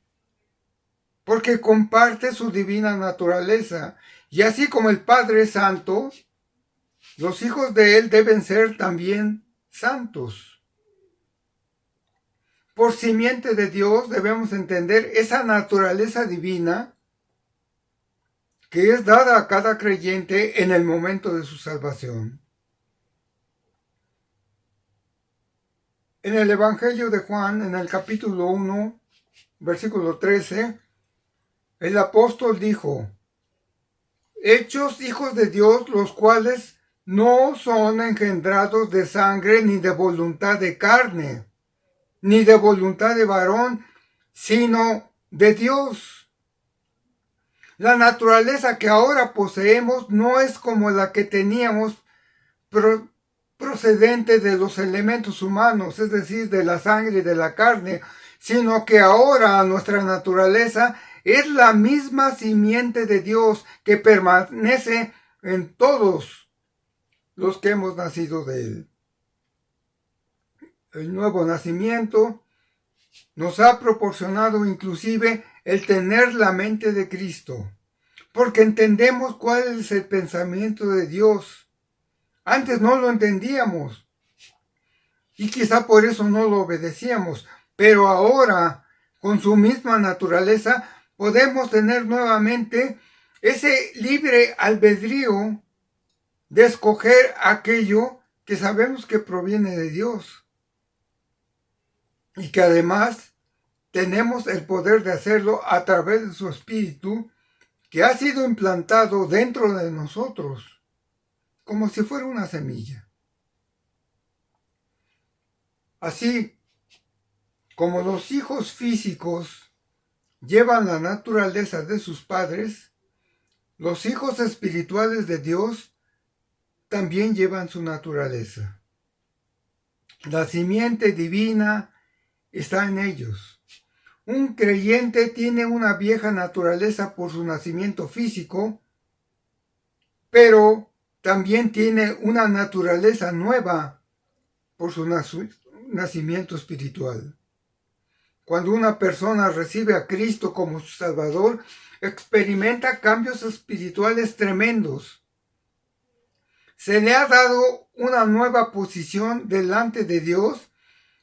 porque comparte su divina naturaleza. Y así como el Padre es santo, los hijos de Él deben ser también santos. Por simiente de Dios debemos entender esa naturaleza divina que es dada a cada creyente en el momento de su salvación. En el Evangelio de Juan, en el capítulo 1, versículo 13, el apóstol dijo, hechos hijos de Dios, los cuales no son engendrados de sangre ni de voluntad de carne, ni de voluntad de varón, sino de Dios. La naturaleza que ahora poseemos no es como la que teníamos procedente de los elementos humanos, es decir, de la sangre y de la carne, sino que ahora nuestra naturaleza es la misma simiente de Dios que permanece en todos los que hemos nacido de Él. El nuevo nacimiento nos ha proporcionado inclusive el tener la mente de Cristo, porque entendemos cuál es el pensamiento de Dios. Antes no lo entendíamos y quizá por eso no lo obedecíamos, pero ahora, con su misma naturaleza, podemos tener nuevamente ese libre albedrío de escoger aquello que sabemos que proviene de Dios y que además tenemos el poder de hacerlo a través de su Espíritu que ha sido implantado dentro de nosotros, como si fuera una semilla. Así como los hijos físicos llevan la naturaleza de sus padres, los hijos espirituales de Dios también llevan su naturaleza. La simiente divina está en ellos. Un creyente tiene una vieja naturaleza por su nacimiento físico, pero también tiene una naturaleza nueva por su nacimiento espiritual. Cuando una persona recibe a Cristo como su Salvador, experimenta cambios espirituales tremendos. Se le ha dado una nueva posición delante de Dios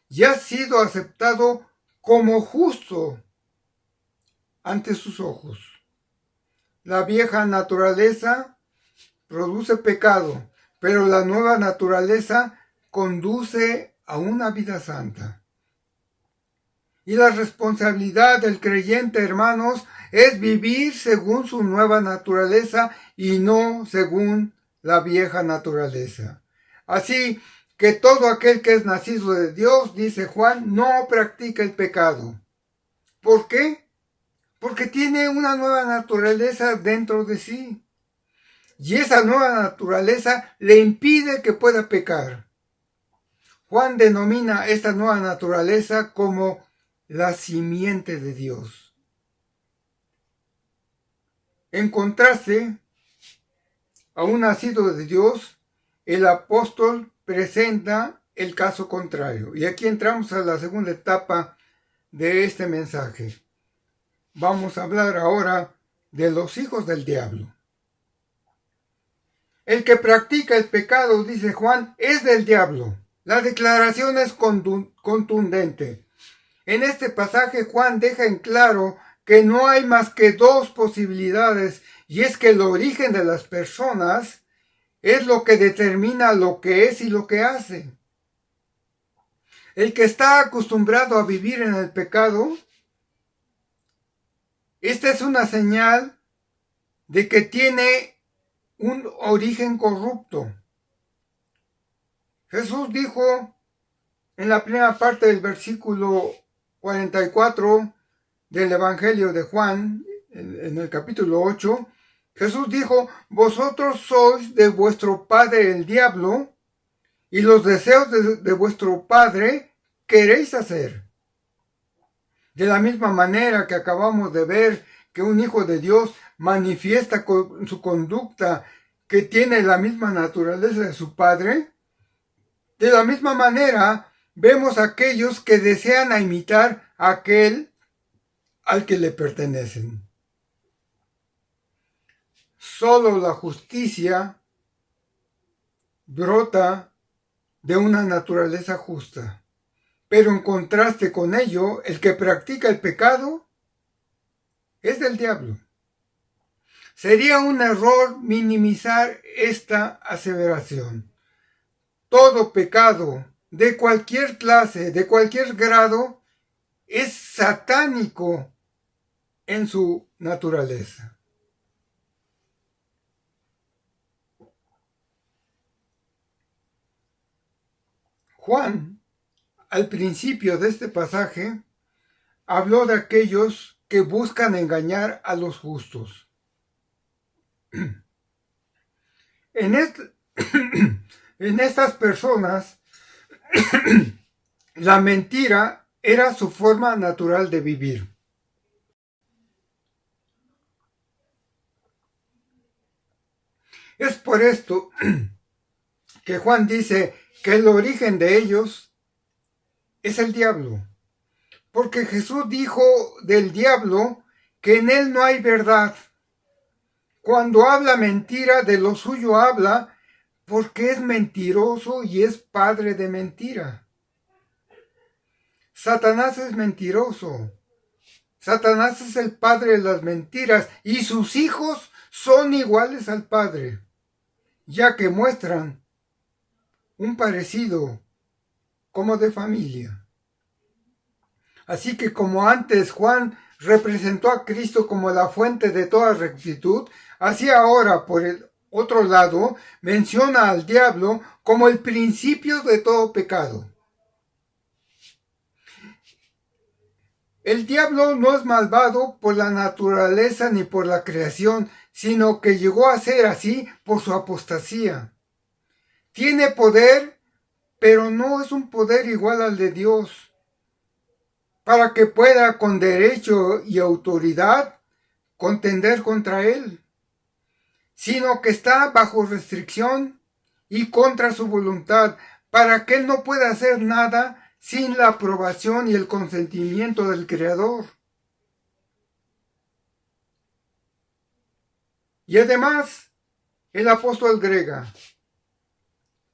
y ha sido aceptado como justo ante sus ojos. La vieja naturaleza produce pecado, pero la nueva naturaleza conduce a una vida santa. Y la responsabilidad del creyente, hermanos, es vivir según su nueva naturaleza y no según la vieja naturaleza. Así que todo aquel que es nacido de Dios, dice Juan, no practica el pecado. ¿Por qué? Porque tiene una nueva naturaleza dentro de sí. Y esa nueva naturaleza le impide que pueda pecar. Juan denomina esta nueva naturaleza como la simiente de Dios. En contraste, a un nacido de Dios, el apóstol presenta el caso contrario. Y aquí entramos a la segunda etapa de este mensaje. Vamos a hablar ahora de los hijos del diablo. El que practica el pecado, dice Juan, es del diablo. La declaración es contundente. En este pasaje Juan deja en claro que no hay más que dos posibilidades, y es que el origen de las personas es lo que determina lo que es y lo que hace. El que está acostumbrado a vivir en el pecado, esta es una señal de que tiene un origen corrupto. Jesús dijo en la primera parte del versículo 44 del Evangelio de Juan, en el capítulo 8, Jesús dijo, vosotros sois de vuestro padre el diablo, y los deseos de vuestro padre queréis hacer. De la misma manera que acabamos de ver que un hijo de Dios manifiesta con su conducta que tiene la misma naturaleza de su padre, de la misma manera vemos a aquellos que desean imitar a aquel al que le pertenecen. Solo la justicia brota de una naturaleza justa, pero en contraste con ello, el que practica el pecado es del diablo. Sería un error minimizar esta aseveración. Todo pecado de cualquier clase, de cualquier grado, es satánico en su naturaleza. Juan, al principio de este pasaje, habló de aquellos que buscan engañar a los justos. En estas personas, la mentira era su forma natural de vivir. Es por esto que Juan dice que el origen de ellos es el diablo. Porque Jesús dijo del diablo que en él no hay verdad. Cuando habla mentira, de lo suyo habla, porque es mentiroso y es padre de mentira. Satanás es mentiroso. Satanás es el padre de las mentiras y sus hijos son iguales al padre, ya que muestran un parecido como de familia. Así que como antes Juan representó a Cristo como la fuente de toda rectitud, así ahora por el otro lado menciona al diablo como el principio de todo pecado. El diablo no es malvado por la naturaleza ni por la creación, sino que llegó a ser así por su apostasía. Tiene poder, pero no es un poder igual al de Dios, para que pueda con derecho y autoridad contender contra él, sino que está bajo restricción y contra su voluntad, para que él no pueda hacer nada sin la aprobación y el consentimiento del Creador. Y además, el apóstol agrega,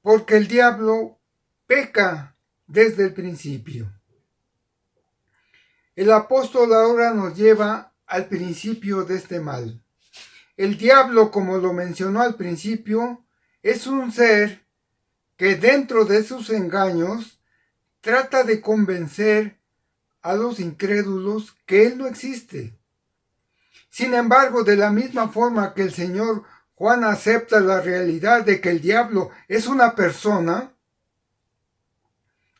porque el diablo peca desde el principio. El apóstol ahora nos lleva al principio de este mal. El diablo, como lo mencionó al principio, es un ser que dentro de sus engaños trata de convencer a los incrédulos que él no existe. Sin embargo, de la misma forma que el Señor Juan acepta la realidad de que el diablo es una persona,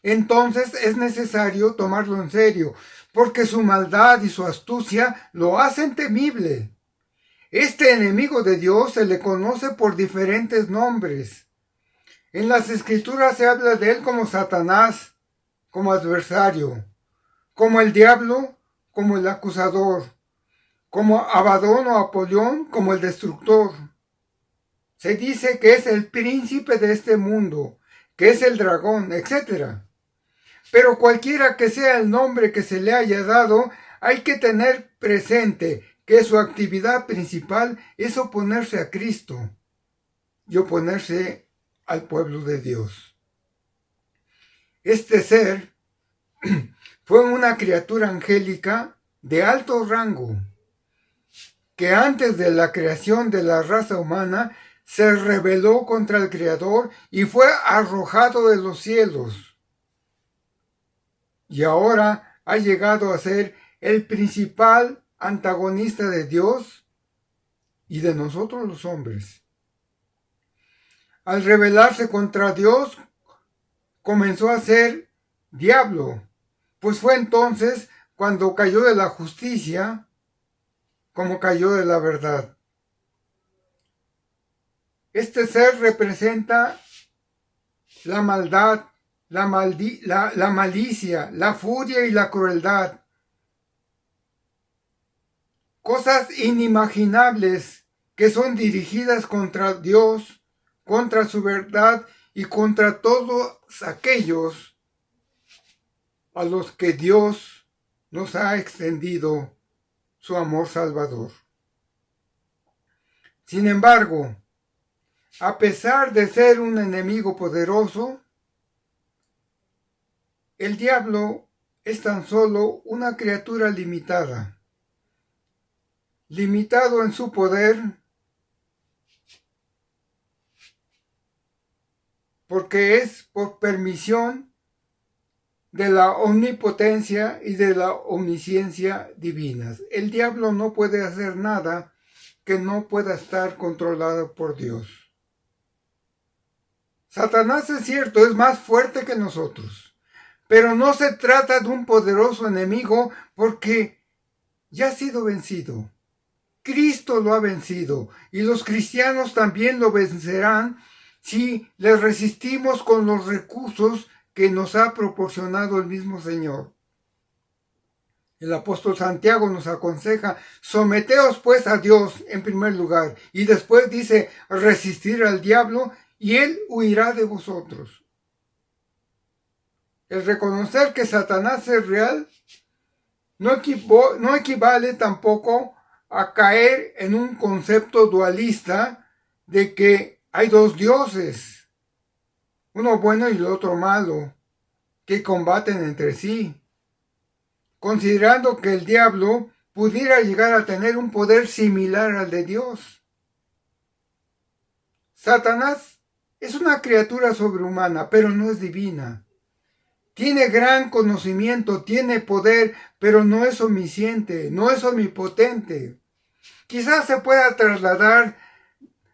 entonces es necesario tomarlo en serio, porque su maldad y su astucia lo hacen temible. Este enemigo de Dios se le conoce por diferentes nombres. En las Escrituras se habla de él como Satanás, como adversario, como el diablo, como el acusador, como Abadón o Apolión, como el destructor. Se dice que es el príncipe de este mundo, que es el dragón, etc. Pero cualquiera que sea el nombre que se le haya dado, hay que tener presente que su actividad principal es oponerse a Cristo y oponerse al pueblo de Dios. Este ser fue una criatura angélica de alto rango, que antes de la creación de la raza humana se rebeló contra el Creador y fue arrojado de los cielos. Y ahora ha llegado a ser el principal antagonista de Dios y de nosotros los hombres. Al rebelarse contra Dios, comenzó a ser diablo, pues fue entonces cuando cayó de la justicia como cayó de la verdad. Este ser representa la maldad, la malicia, la furia y la crueldad. Cosas inimaginables que son dirigidas contra Dios, contra su verdad y contra todos aquellos a los que Dios nos ha extendido su amor salvador. Sin embargo, a pesar de ser un enemigo poderoso, el diablo es tan solo una criatura limitada, limitado en su poder, porque es por permisión de la omnipotencia y de la omnisciencia divinas. El diablo no puede hacer nada que no pueda estar controlado por Dios. Satanás, es cierto, es más fuerte que nosotros, pero no se trata de un poderoso enemigo porque ya ha sido vencido. Cristo lo ha vencido y los cristianos también lo vencerán si le resistimos con los recursos que nos ha proporcionado el mismo Señor. El apóstol Santiago nos aconseja, someteos pues a Dios en primer lugar, y después dice, resistir al diablo y él huirá de vosotros. El reconocer que Satanás es real no equivale tampoco a caer en un concepto dualista de que hay dos dioses, uno bueno y el otro malo, que combaten entre sí, considerando que el diablo pudiera llegar a tener un poder similar al de Dios. Satanás es una criatura sobrehumana, pero no es divina. Tiene gran conocimiento, tiene poder, pero no es omnisciente, no es omnipotente. Quizás se pueda trasladar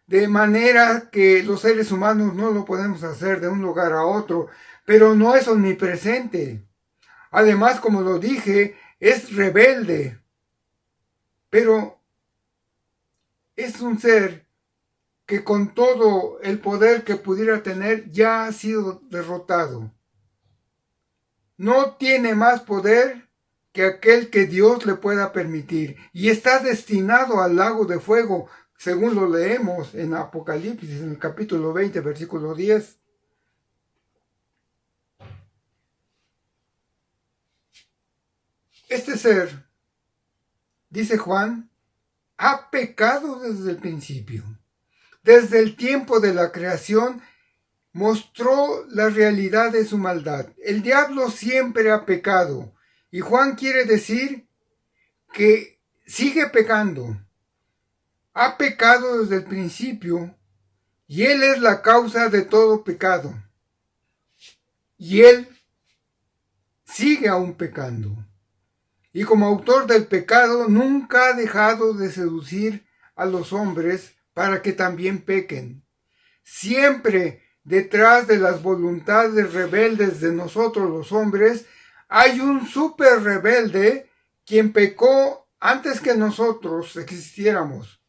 de manera que los seres humanos no lo podemos hacer de un lugar a otro, pero no es omnipresente. Además, como lo dije, es rebelde, pero es un ser que con todo el poder que pudiera tener ya ha sido derrotado. No tiene más poder que aquel que Dios le pueda permitir, y está destinado al lago de fuego, según lo leemos en Apocalipsis, en el capítulo 20, versículo 10. Este ser, dice Juan, ha pecado desde el principio. Desde el tiempo de la creación mostró la realidad de su maldad. El diablo siempre ha pecado. Y Juan quiere decir que sigue pecando. Ha pecado desde el principio y él es la causa de todo pecado. Y él sigue aún pecando. Y como autor del pecado nunca ha dejado de seducir a los hombres para que también pequen. Siempre detrás de las voluntades rebeldes de nosotros los hombres hay un súper rebelde quien pecó antes que nosotros existiéramos.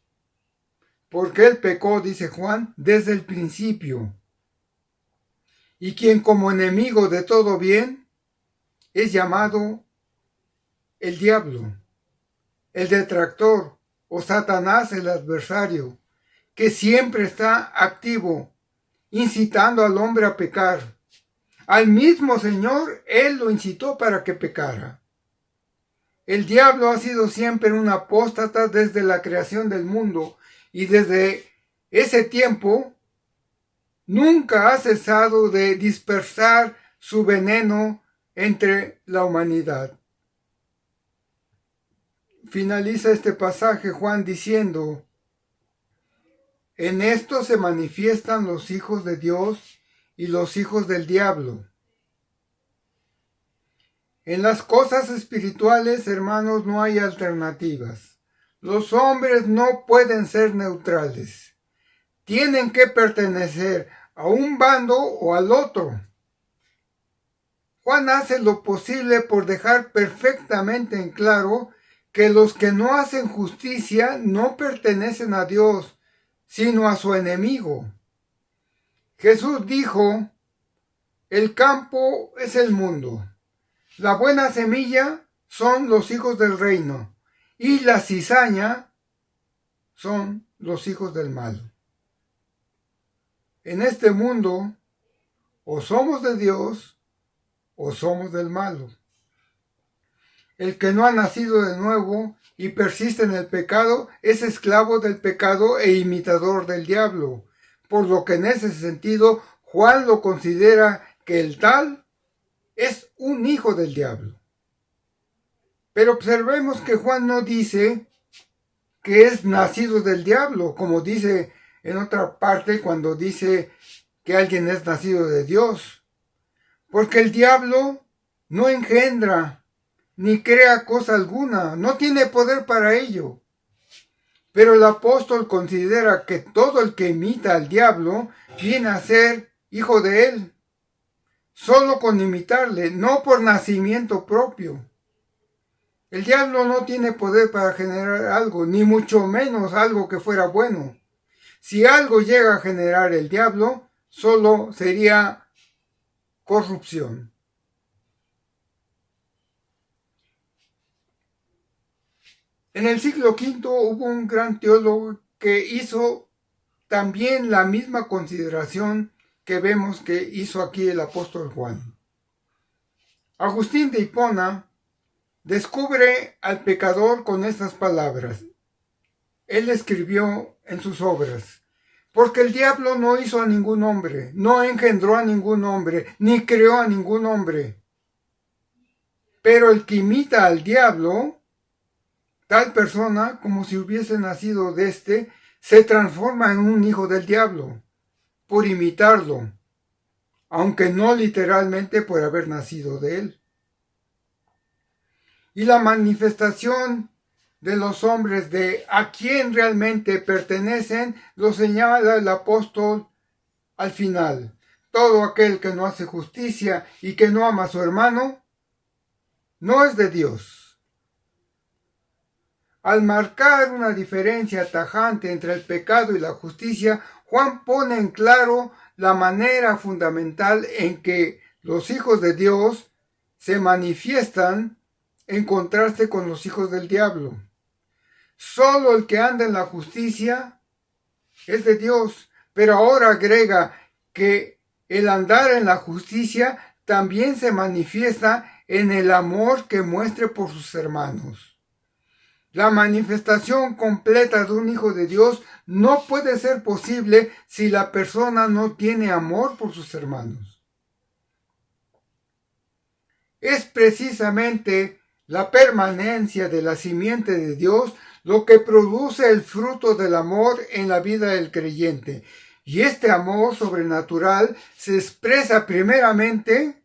Porque él pecó, dice Juan, desde el principio. Y quien como enemigo de todo bien es llamado el diablo, el detractor o Satanás, el adversario, que siempre está activo, incitando al hombre a pecar. Al mismo Señor, Él lo incitó para que pecara. El diablo ha sido siempre un apóstata desde la creación del mundo, y desde ese tiempo nunca ha cesado de dispersar su veneno entre la humanidad. Finaliza este pasaje Juan diciendo: en esto se manifiestan los hijos de Dios y los hijos del diablo. En las cosas espirituales, hermanos, no hay alternativas. Los hombres no pueden ser neutrales. Tienen que pertenecer a un bando o al otro. Juan hace lo posible por dejar perfectamente en claro que los que no hacen justicia no pertenecen a Dios, sino a su enemigo. Jesús dijo: el campo es el mundo. La buena semilla son los hijos del reino, y la cizaña son los hijos del mal. En este mundo, o somos de Dios, o somos del malo. El que no ha nacido de nuevo y persiste en el pecado es esclavo del pecado e imitador del diablo, por lo que en ese sentido Juan lo considera que el tal es un hijo del diablo. Pero observemos que Juan no dice que es nacido del diablo, como dice en otra parte cuando dice que alguien es nacido de Dios, porque el diablo no engendra ni crea cosa alguna, no tiene poder para ello. Pero el apóstol considera que todo el que imita al diablo viene a ser hijo de él, solo con imitarle, no por nacimiento propio. El diablo no tiene poder para generar algo, ni mucho menos algo que fuera bueno. Si algo llega a generar el diablo, solo sería corrupción. En el siglo V hubo un gran teólogo que hizo también la misma consideración que vemos que hizo aquí el apóstol Juan. Agustín de Hipona descubre al pecador con estas palabras. Él escribió en sus obras: porque el diablo no hizo a ningún hombre, no engendró a ningún hombre, ni creó a ningún hombre. Pero el que imita al diablo, tal persona, como si hubiese nacido de éste, se transforma en un hijo del diablo, por imitarlo, aunque no literalmente por haber nacido de él. Y la manifestación de los hombres de a quién realmente pertenecen, lo señala el apóstol al final. Todo aquel que no hace justicia y que no ama a su hermano, no es de Dios. Al marcar una diferencia tajante entre el pecado y la justicia, Juan pone en claro la manera fundamental en que los hijos de Dios se manifiestan en contraste con los hijos del diablo. Solo el que anda en la justicia es de Dios, pero ahora agrega que el andar en la justicia también se manifiesta en el amor que muestre por sus hermanos. La manifestación completa de un hijo de Dios no puede ser posible si la persona no tiene amor por sus hermanos. Es precisamente la permanencia de la simiente de Dios lo que produce el fruto del amor en la vida del creyente. Y este amor sobrenatural se expresa primeramente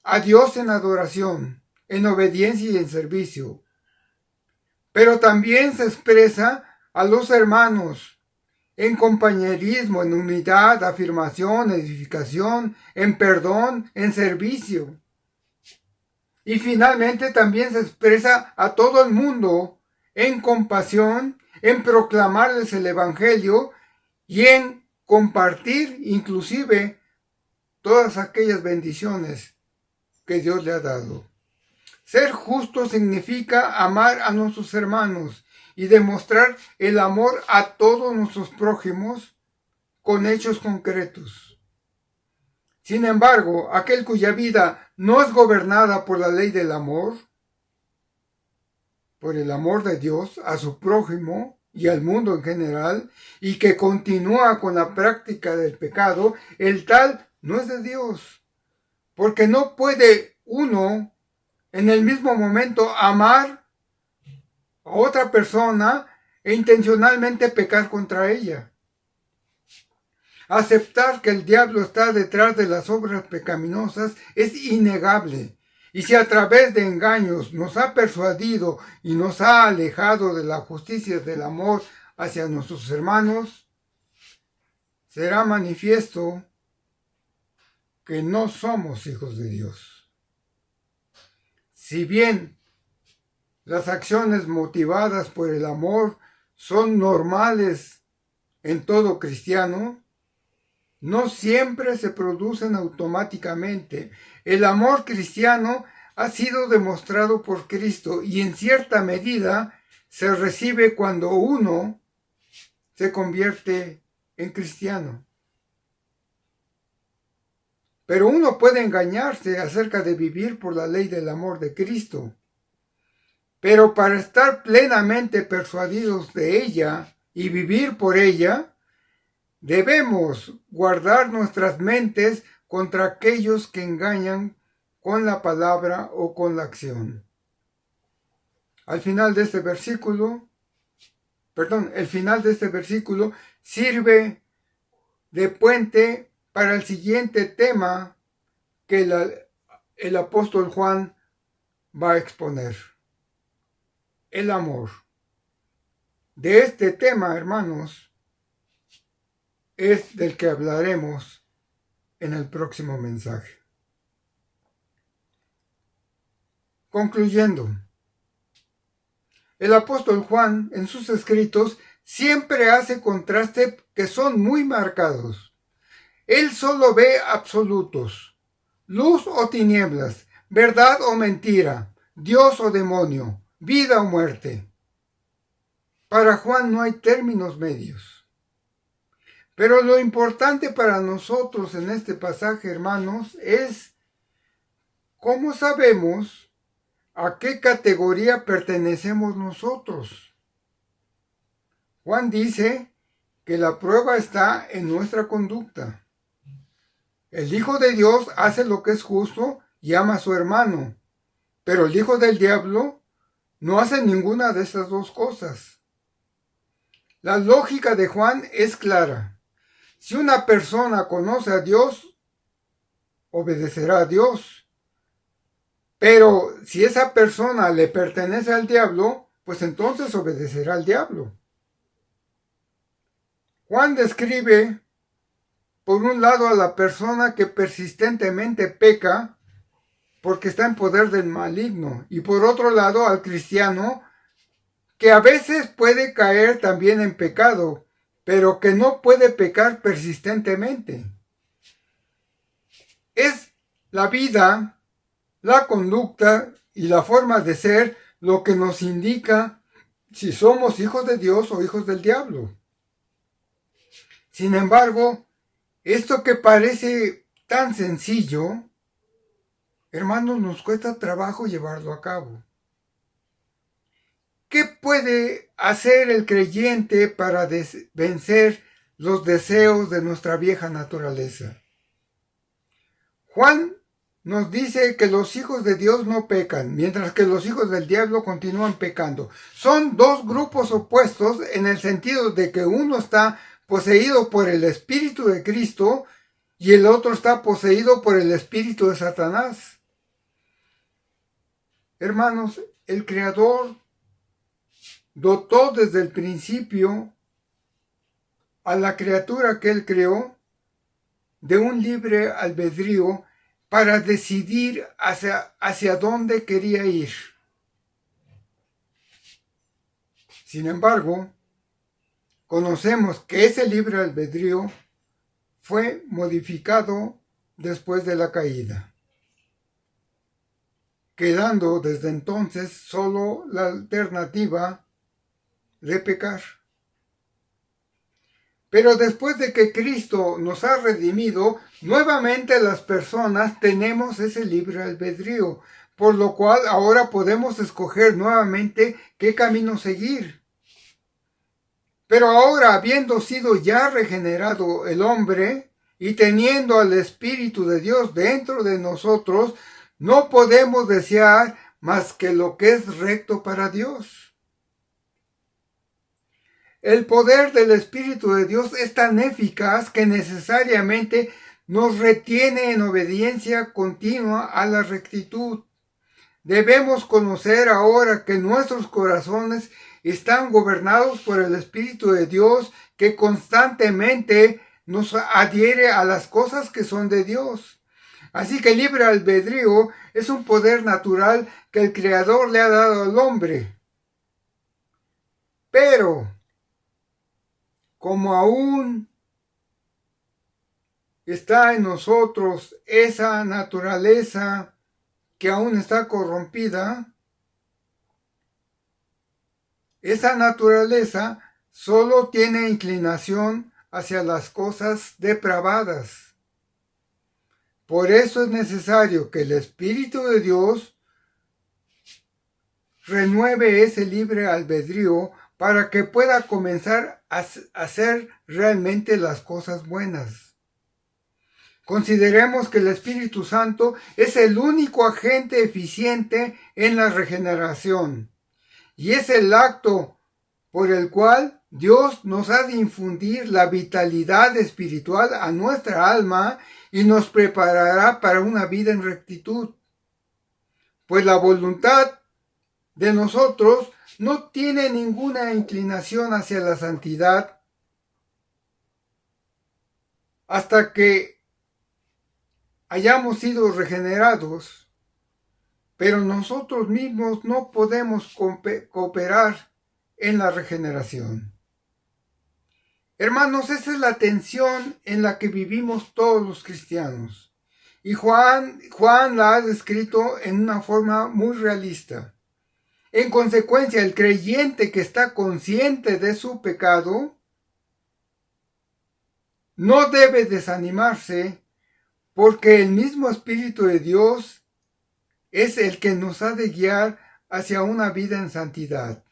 a Dios en adoración, en obediencia y en servicio. Pero también se expresa a los hermanos en compañerismo, en unidad, afirmación, edificación, en perdón, en servicio. Y finalmente también se expresa a todo el mundo en compasión, en proclamarles el Evangelio y en compartir inclusive todas aquellas bendiciones que Dios le ha dado. Ser justo significa amar a nuestros hermanos y demostrar el amor a todos nuestros prójimos con hechos concretos. Sin embargo, aquel cuya vida no es gobernada por la ley del amor, por el amor de Dios a su prójimo y al mundo en general, y que continúa con la práctica del pecado, el tal no es de Dios, porque no puede uno en el mismo momento amar a otra persona e intencionalmente pecar contra ella. Aceptar que el diablo está detrás de las obras pecaminosas es innegable. Y si a través de engaños nos ha persuadido y nos ha alejado de la justicia del amor hacia nuestros hermanos, será manifiesto que no somos hijos de Dios. Si bien las acciones motivadas por el amor son normales en todo cristiano, no siempre se producen automáticamente. El amor cristiano ha sido demostrado por Cristo y en cierta medida se recibe cuando uno se convierte en cristiano. Pero uno puede engañarse acerca de vivir por la ley del amor de Cristo. Pero para estar plenamente persuadidos de ella y vivir por ella, debemos guardar nuestras mentes contra aquellos que engañan con la palabra o con la acción. El final de este versículo sirve de puente para el siguiente tema que el apóstol Juan va a exponer. El amor. De este tema, hermanos, es del que hablaremos en el próximo mensaje. Concluyendo, el apóstol Juan en sus escritos siempre hace contrastes que son muy marcados. Él solo ve absolutos, luz o tinieblas, verdad o mentira, Dios o demonio, vida o muerte. Para Juan no hay términos medios. Pero lo importante para nosotros en este pasaje, hermanos, es cómo sabemos a qué categoría pertenecemos nosotros. Juan dice que la prueba está en nuestra conducta. El Hijo de Dios hace lo que es justo y ama a su hermano, pero el hijo del diablo no hace ninguna de estas dos cosas. La lógica de Juan es clara. Si una persona conoce a Dios, obedecerá a Dios. Pero si esa persona le pertenece al diablo, pues entonces obedecerá al diablo. Juan describe, por un lado, a la persona que persistentemente peca porque está en poder del maligno, y por otro lado, al cristiano que a veces puede caer también en pecado, pero que no puede pecar persistentemente. Es la vida, la conducta y la forma de ser lo que nos indica si somos hijos de Dios o hijos del diablo. Sin embargo, esto que parece tan sencillo, hermanos, nos cuesta trabajo llevarlo a cabo. ¿Qué puede hacer el creyente para vencer los deseos de nuestra vieja naturaleza? Juan nos dice que los hijos de Dios no pecan, mientras que los hijos del diablo continúan pecando. Son dos grupos opuestos en el sentido de que uno está poseído por el Espíritu de Cristo y el otro está poseído por el Espíritu de Satanás. Hermanos, el Creador dotó desde el principio a la criatura que Él creó de un libre albedrío para decidir hacia dónde quería ir. Sin embargo, conocemos que ese libre albedrío fue modificado después de la caída, quedando desde entonces solo la alternativa de pecar. Pero después de que Cristo nos ha redimido, nuevamente las personas tenemos ese libre albedrío, por lo cual ahora podemos escoger nuevamente qué camino seguir. Pero ahora, habiendo sido ya regenerado el hombre y teniendo al Espíritu de Dios dentro de nosotros, no podemos desear más que lo que es recto para Dios. El poder del Espíritu de Dios es tan eficaz que necesariamente nos retiene en obediencia continua a la rectitud. Debemos conocer ahora que nuestros corazones están gobernados por el Espíritu de Dios que constantemente nos adhiere a las cosas que son de Dios. Así que el libre albedrío es un poder natural que el Creador le ha dado al hombre. Pero como aún está en nosotros esa naturaleza que aún está corrompida, esa naturaleza solo tiene inclinación hacia las cosas depravadas. Por eso es necesario que el Espíritu de Dios renueve ese libre albedrío para que pueda comenzar a hacer realmente las cosas buenas. Consideremos que el Espíritu Santo es el único agente eficiente en la regeneración y es el acto por el cual Dios nos ha de infundir la vitalidad espiritual a nuestra alma y nos preparará para una vida en rectitud. Pues la voluntad de nosotros no tiene ninguna inclinación hacia la santidad hasta que hayamos sido regenerados, pero nosotros mismos no podemos cooperar en la regeneración. Hermanos, esa es la tensión en la que vivimos todos los cristianos. Y Juan la ha descrito en una forma muy realista. En consecuencia, el creyente que está consciente de su pecado no debe desanimarse, porque el mismo Espíritu de Dios es el que nos ha de guiar hacia una vida en santidad.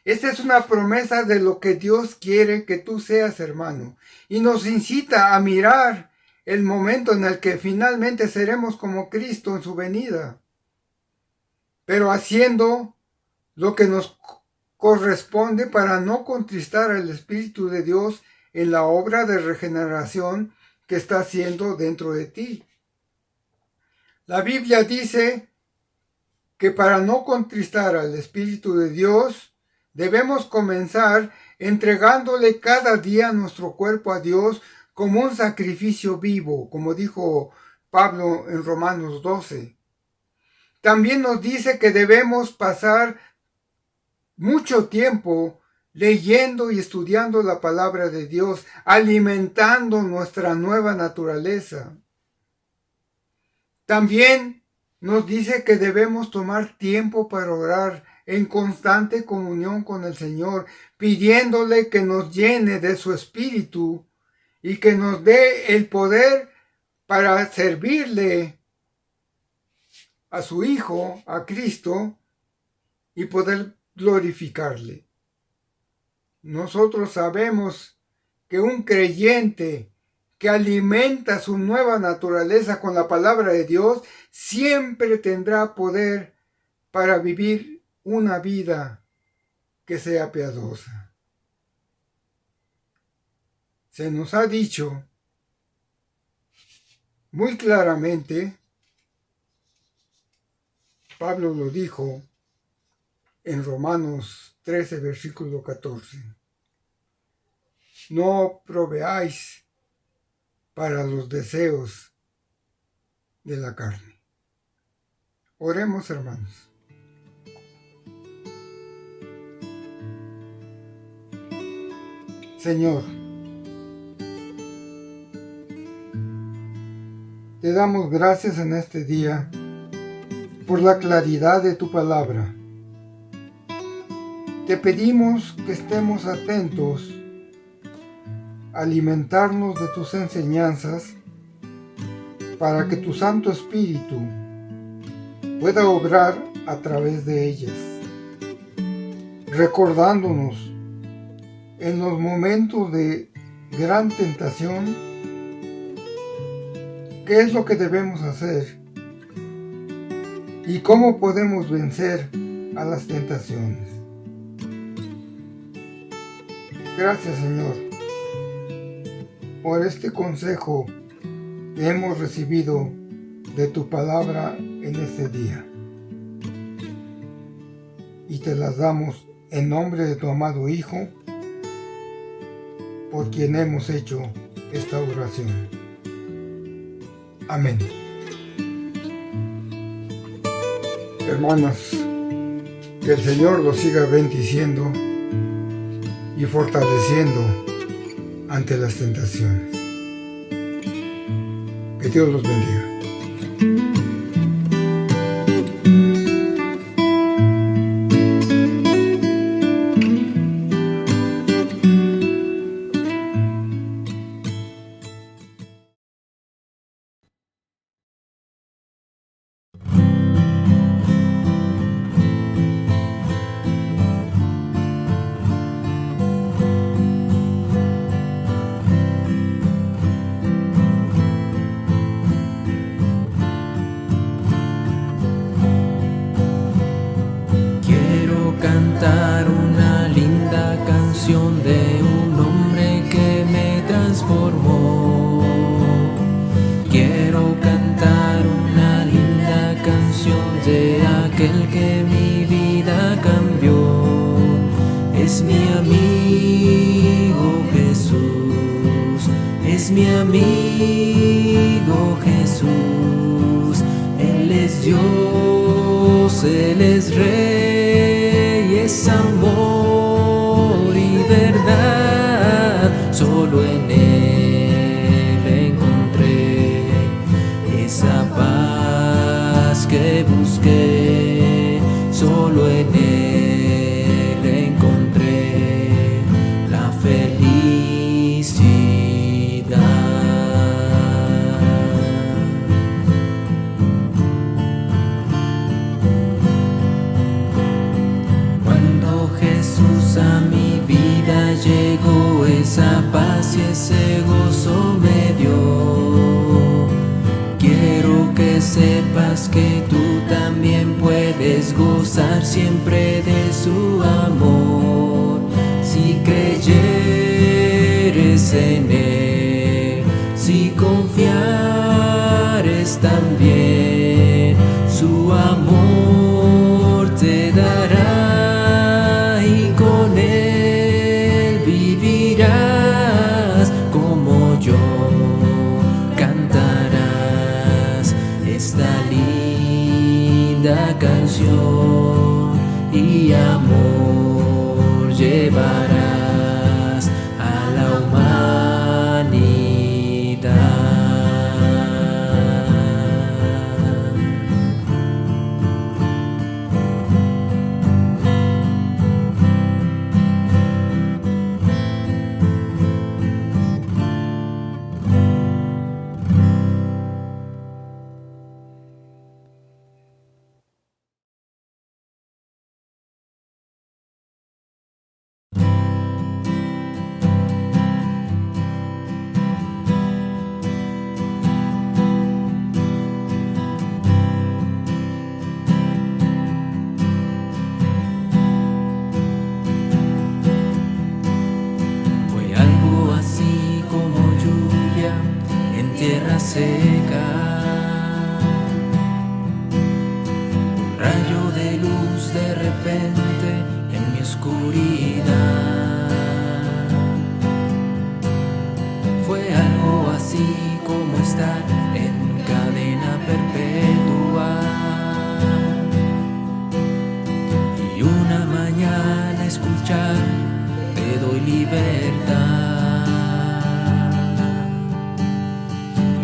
Esta es una promesa de lo que Dios quiere que tú seas, hermano, y nos incita a mirar el momento en el que finalmente seremos como Cristo en su venida, pero haciendo lo que nos corresponde para no contristar al Espíritu de Dios en la obra de regeneración que está haciendo dentro de ti. La Biblia dice que para no contristar al Espíritu de Dios, debemos comenzar entregándole cada día nuestro cuerpo a Dios como un sacrificio vivo, como dijo Pablo en Romanos 12. También nos dice que debemos pasar mucho tiempo leyendo y estudiando la palabra de Dios, alimentando nuestra nueva naturaleza. También nos dice que debemos tomar tiempo para orar en constante comunión con el Señor, pidiéndole que nos llene de su Espíritu y que nos dé el poder para servirle a su Hijo, a Cristo, y poder glorificarle. Nosotros sabemos que un creyente que alimenta su nueva naturaleza con la palabra de Dios siempre tendrá poder para vivir una vida que sea piadosa. Se nos ha dicho muy claramente, Pablo lo dijo en Romanos 13, versículo 14. No proveáis para los deseos de la carne. Oremos, hermanos. Señor, te damos gracias en este día por la claridad de tu palabra. Te pedimos que estemos atentos a alimentarnos de tus enseñanzas para que tu Santo Espíritu pueda obrar a través de ellas, recordándonos en los momentos de gran tentación qué es lo que debemos hacer y cómo podemos vencer a las tentaciones. Gracias, Señor, por este consejo que hemos recibido de tu palabra en este día. Y te las damos en nombre de tu amado Hijo, por quien hemos hecho esta oración. Amén. Hermanos, que el Señor los siga bendiciendo y fortaleciendo ante las tentaciones. Que Dios los bendiga. Cantar una linda canción de un hombre que me transformó. Quiero cantar una linda canción de aquel que mi vida cambió. Es mi amigo Jesús, es mi amigo Jesús. Él es Dios, Él es Rey, es amor y verdad. Solo en Él encontré esa paz que busqué. Solo en Él encontré la felicidad. Cuando Jesús a mi vida llegó, esa paz y ese gozo me dio. Quiero que sepas que tú también puedes gozar siempre de su amor. Si creyeres en Él, si confiares también, su amor te dará y con Él vivirás como yo. Cantarás esta linda canción y amor. llevarás a la humanidad. Tierra seca, un rayo de luz de repente en mi oscuridad. Fue algo así como estar en cadena perpetua y una mañana escuchar: te doy libertad.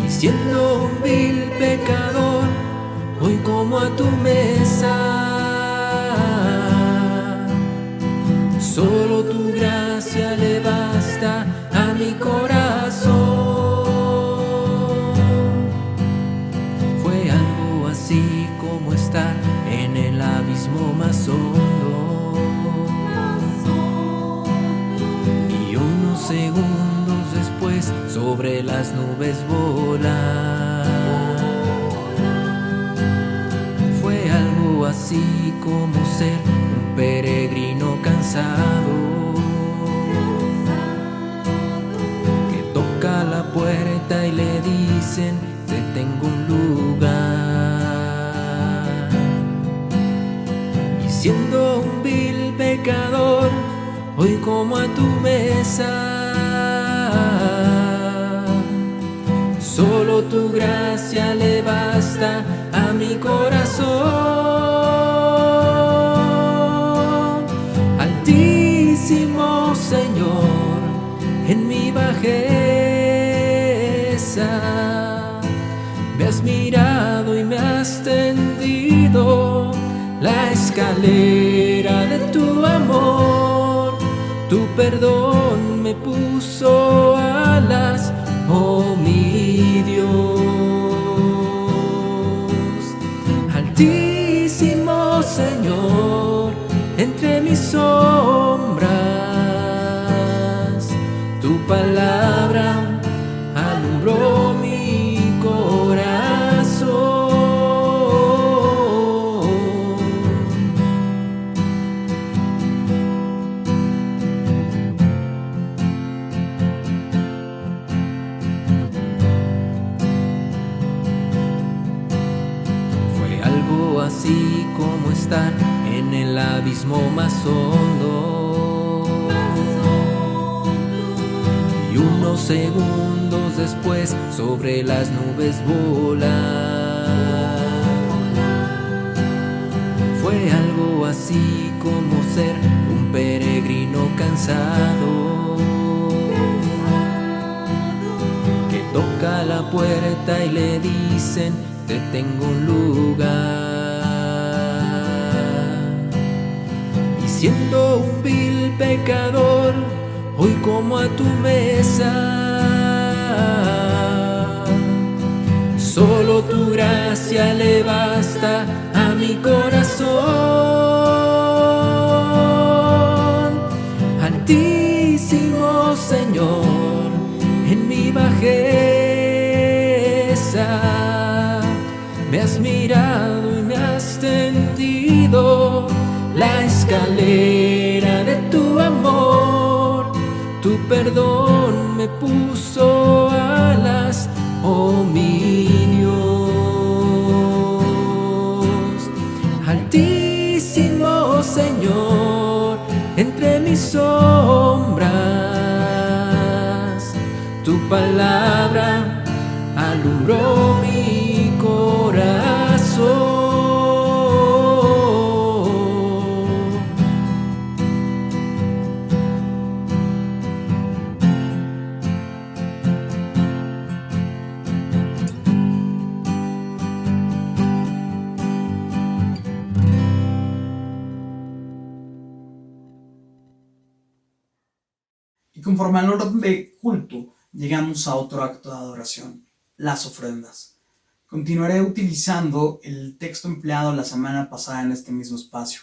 Siendo un vil pecador, hoy como a tu mesa. Solo tu gracia le basta a mi corazón. Fue algo así como estar en el abismo más hondo, y unos segundos después sobre las nubes volar. Fue algo así como ser un peregrino cansado que toca la puerta y le dicen: te tengo un lugar. Y siendo un vil pecador, hoy como a tu mesa. Solo tu gracia le basta a mi corazón. Altísimo Señor, en mi bajeza me has mirado y me has tendido la escalera de tu amor. Tu perdón me puso alas, oh mi Dios. Altísimo Señor, entre mis sombras, tu palabra alumbró mi corazón. Así como estar en el abismo más hondo, y unos segundos después sobre las nubes volar. Fue algo así como ser un peregrino cansado que toca la puerta y le dicen: te tengo un lugar. Siendo un vil pecador, hoy como a tu mesa. Solo tu gracia le basta a mi corazón. Altísimo Señor, en mi bajeza me has mirado y me has tendido la escalera de tu amor. Tu perdón me puso alas, oh mi Dios. Altísimo Señor, entre mis sombras, tu palabra alumbró mi corazón. Y conforme al orden de culto, llegamos a otro acto de adoración, las ofrendas. Continuaré utilizando el texto empleado la semana pasada en este mismo espacio.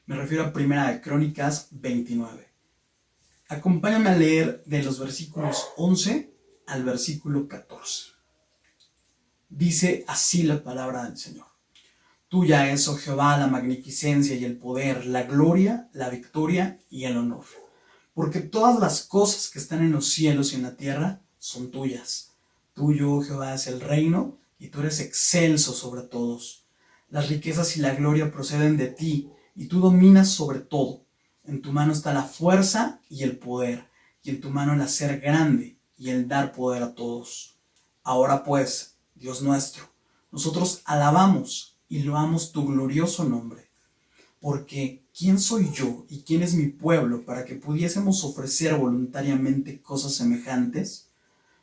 Me refiero a Primera de Crónicas 29. Acompáñame a leer de los versículos 11 al versículo 14. Dice así la palabra del Señor. Tuya es, oh Jehová, la magnificencia y el poder, la gloria, la victoria y el honor. Porque todas las cosas que están en los cielos y en la tierra son tuyas. Tuyo, oh Jehová, es el reino, y tú eres excelso sobre todos. Las riquezas y la gloria proceden de ti, y tú dominas sobre todo. En tu mano está la fuerza y el poder, y en tu mano el hacer grande y el dar poder a todos. Ahora pues, Dios nuestro, nosotros alabamos y loamos tu glorioso nombre. Porque, ¿quién soy yo y quién es mi pueblo para que pudiésemos ofrecer voluntariamente cosas semejantes?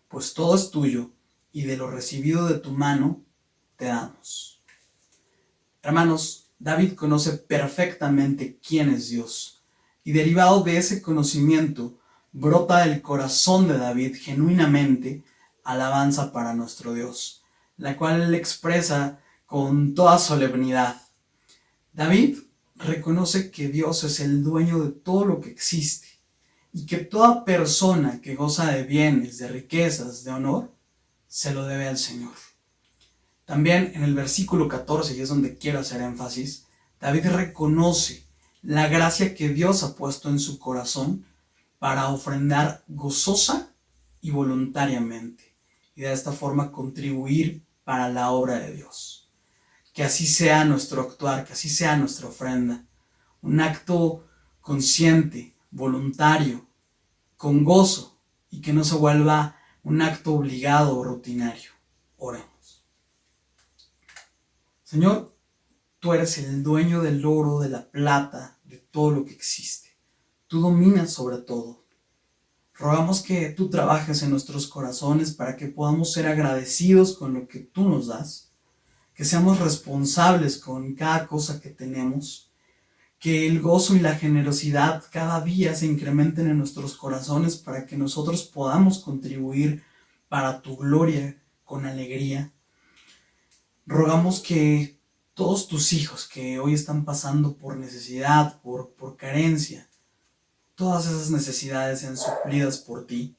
Pues todo es tuyo, y de lo recibido de tu mano te damos. Hermanos, David conoce perfectamente quién es Dios, y derivado de ese conocimiento, brota del corazón de David genuinamente alabanza para nuestro Dios, la cual él expresa con toda solemnidad. David reconoce que Dios es el dueño de todo lo que existe y que toda persona que goza de bienes, de riquezas, de honor, se lo debe al Señor. También en el versículo 14, y es donde quiero hacer énfasis, David reconoce la gracia que Dios ha puesto en su corazón para ofrendar gozosa y voluntariamente, y de esta forma contribuir para la obra de Dios. Que así sea nuestro actuar, que así sea nuestra ofrenda. Un acto consciente, voluntario, con gozo, y que no se vuelva un acto obligado o rutinario. Oremos. Señor, tú eres el dueño del oro, de la plata, de todo lo que existe. Tú dominas sobre todo. Rogamos que tú trabajes en nuestros corazones para que podamos ser agradecidos con lo que tú nos das, que seamos responsables con cada cosa que tenemos, que el gozo y la generosidad cada día se incrementen en nuestros corazones para que nosotros podamos contribuir para tu gloria con alegría. Rogamos que todos tus hijos que hoy están pasando por necesidad, por carencia, todas esas necesidades sean suplidas por ti,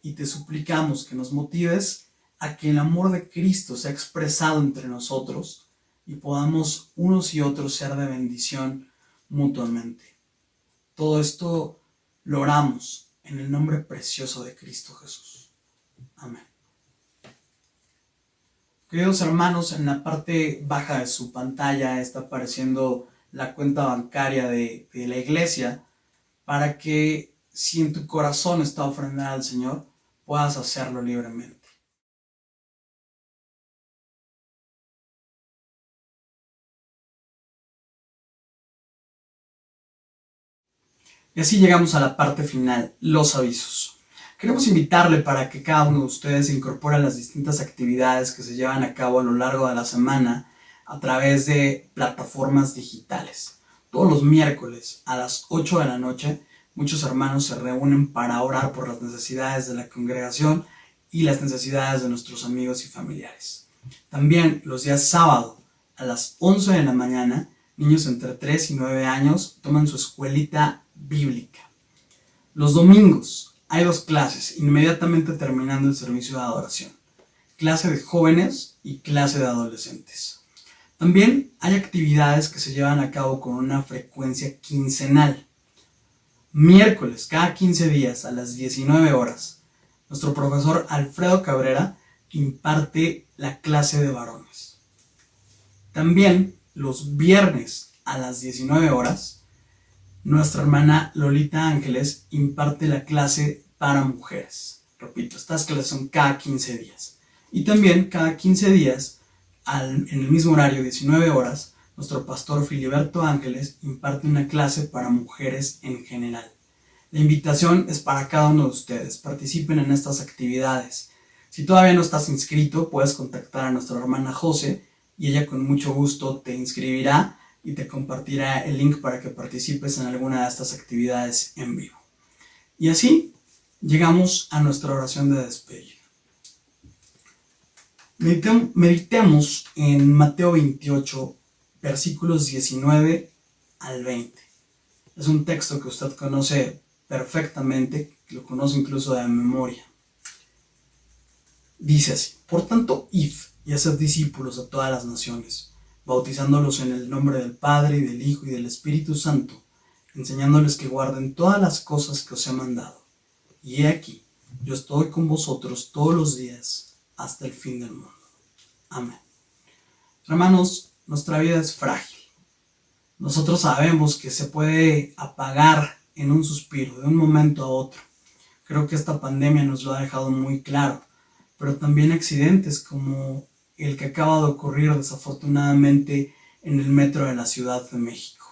y te suplicamos que nos motives a que el amor de Cristo sea expresado entre nosotros y podamos unos y otros ser de bendición mutuamente. Todo esto lo oramos en el nombre precioso de Cristo Jesús. Amén. Queridos hermanos, en la parte baja de su pantalla está apareciendo la cuenta bancaria de la iglesia para que, si en tu corazón está ofrendada al Señor, puedas hacerlo libremente. Y así llegamos a la parte final, los avisos. Queremos invitarle para que cada uno de ustedes se incorpore a las distintas actividades que se llevan a cabo a lo largo de la semana a través de plataformas digitales. Todos los miércoles a las 8 de la noche, muchos hermanos se reúnen para orar por las necesidades de la congregación y las necesidades de nuestros amigos y familiares. También los días sábado a las 11 de la mañana, niños entre 3 y 9 años toman su escuelita bíblica. Los domingos hay 2 clases, inmediatamente terminando el servicio de adoración. Clase de jóvenes y clase de adolescentes. También hay actividades que se llevan a cabo con una frecuencia quincenal. Miércoles, cada 15 días a las 19 horas, nuestro profesor Alfredo Cabrera imparte la clase de varones. También los viernes a las 19 horas, nuestra hermana Lolita Ángeles imparte la clase para mujeres. Repito, estas clases son cada 15 días. Y también cada 15 días, en el mismo horario, 19 horas, nuestro pastor Filiberto Ángeles imparte una clase para mujeres en general. La invitación es para cada uno de ustedes. Participen en estas actividades. Si todavía no estás inscrito, puedes contactar a nuestra hermana José y ella con mucho gusto te inscribirá y te compartirá el link para que participes en alguna de estas actividades en vivo. Y así llegamos a nuestra oración de despedida. Meditemos en Mateo 28, versículos 19 al 20. Es un texto que usted conoce perfectamente, que lo conoce incluso de memoria. Dice así: por tanto, id y haced discípulos a todas las naciones, bautizándolos en el nombre del Padre, y del Hijo, y del Espíritu Santo, enseñándoles que guarden todas las cosas que os he mandado. Y he aquí, yo estoy con vosotros todos los días, hasta el fin del mundo. Amén. Hermanos, nuestra vida es frágil. Nosotros sabemos que se puede apagar en un suspiro, de un momento a otro. Creo que esta pandemia nos lo ha dejado muy claro, pero también accidentes como el que acaba de ocurrir desafortunadamente en el metro de la Ciudad de México.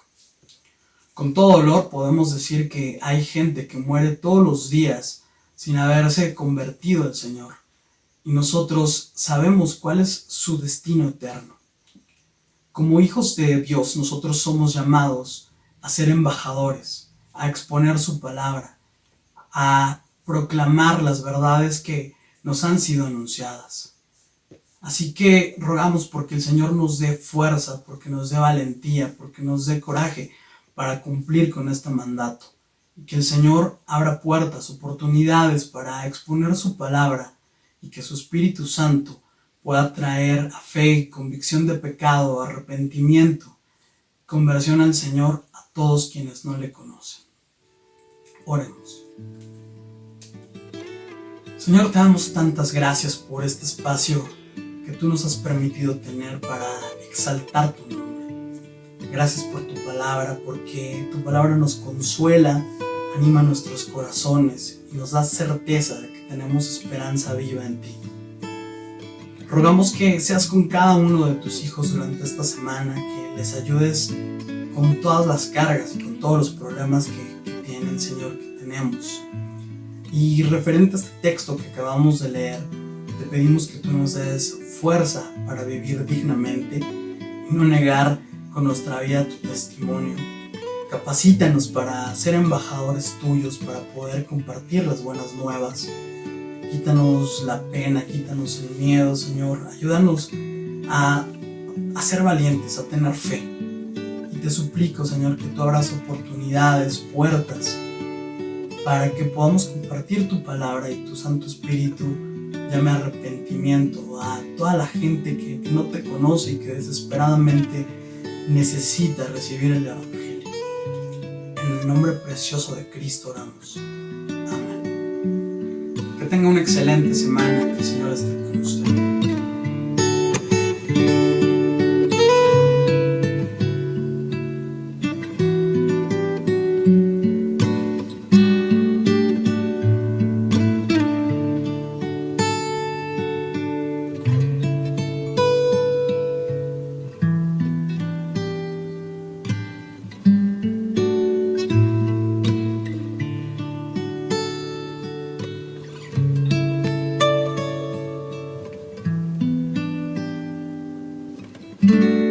Con todo dolor podemos decir que hay gente que muere todos los días sin haberse convertido al Señor, y nosotros sabemos cuál es su destino eterno. Como hijos de Dios, nosotros somos llamados a ser embajadores, a exponer su palabra, a proclamar las verdades que nos han sido anunciadas. Así que rogamos porque el Señor nos dé fuerza, porque nos dé valentía, porque nos dé coraje para cumplir con este mandato. Y que el Señor abra puertas, oportunidades para exponer su palabra, y que su Espíritu Santo pueda traer a fe, convicción de pecado, arrepentimiento, conversión al Señor a todos quienes no le conocen. Oremos. Señor, te damos tantas gracias por este espacio que tú nos has permitido tener para exaltar tu nombre. Gracias por tu palabra, porque tu palabra nos consuela, anima nuestros corazones y nos da certeza de que tenemos esperanza viva en ti. Rogamos que seas con cada uno de tus hijos durante esta semana, que les ayudes con todas las cargas y con todos los problemas que tienen, Señor, que tenemos. Y referente a este texto que acabamos de leer, te pedimos que tú nos des fuerza para vivir dignamente y no negar con nuestra vida tu testimonio. Capacítanos para ser embajadores tuyos, para poder compartir las buenas nuevas. Quítanos la pena, quítanos el miedo, Señor. Ayúdanos a ser valientes, a tener fe. Y te suplico, Señor, que tú abras oportunidades, puertas, para que podamos compartir tu palabra y tu Santo Espíritu llame arrepentimiento a toda la gente que no te conoce y que desesperadamente necesita recibir el Evangelio. En el nombre precioso de Cristo oramos. Amén. Que tenga una excelente semana, que el Señor esté con usted. Thank you.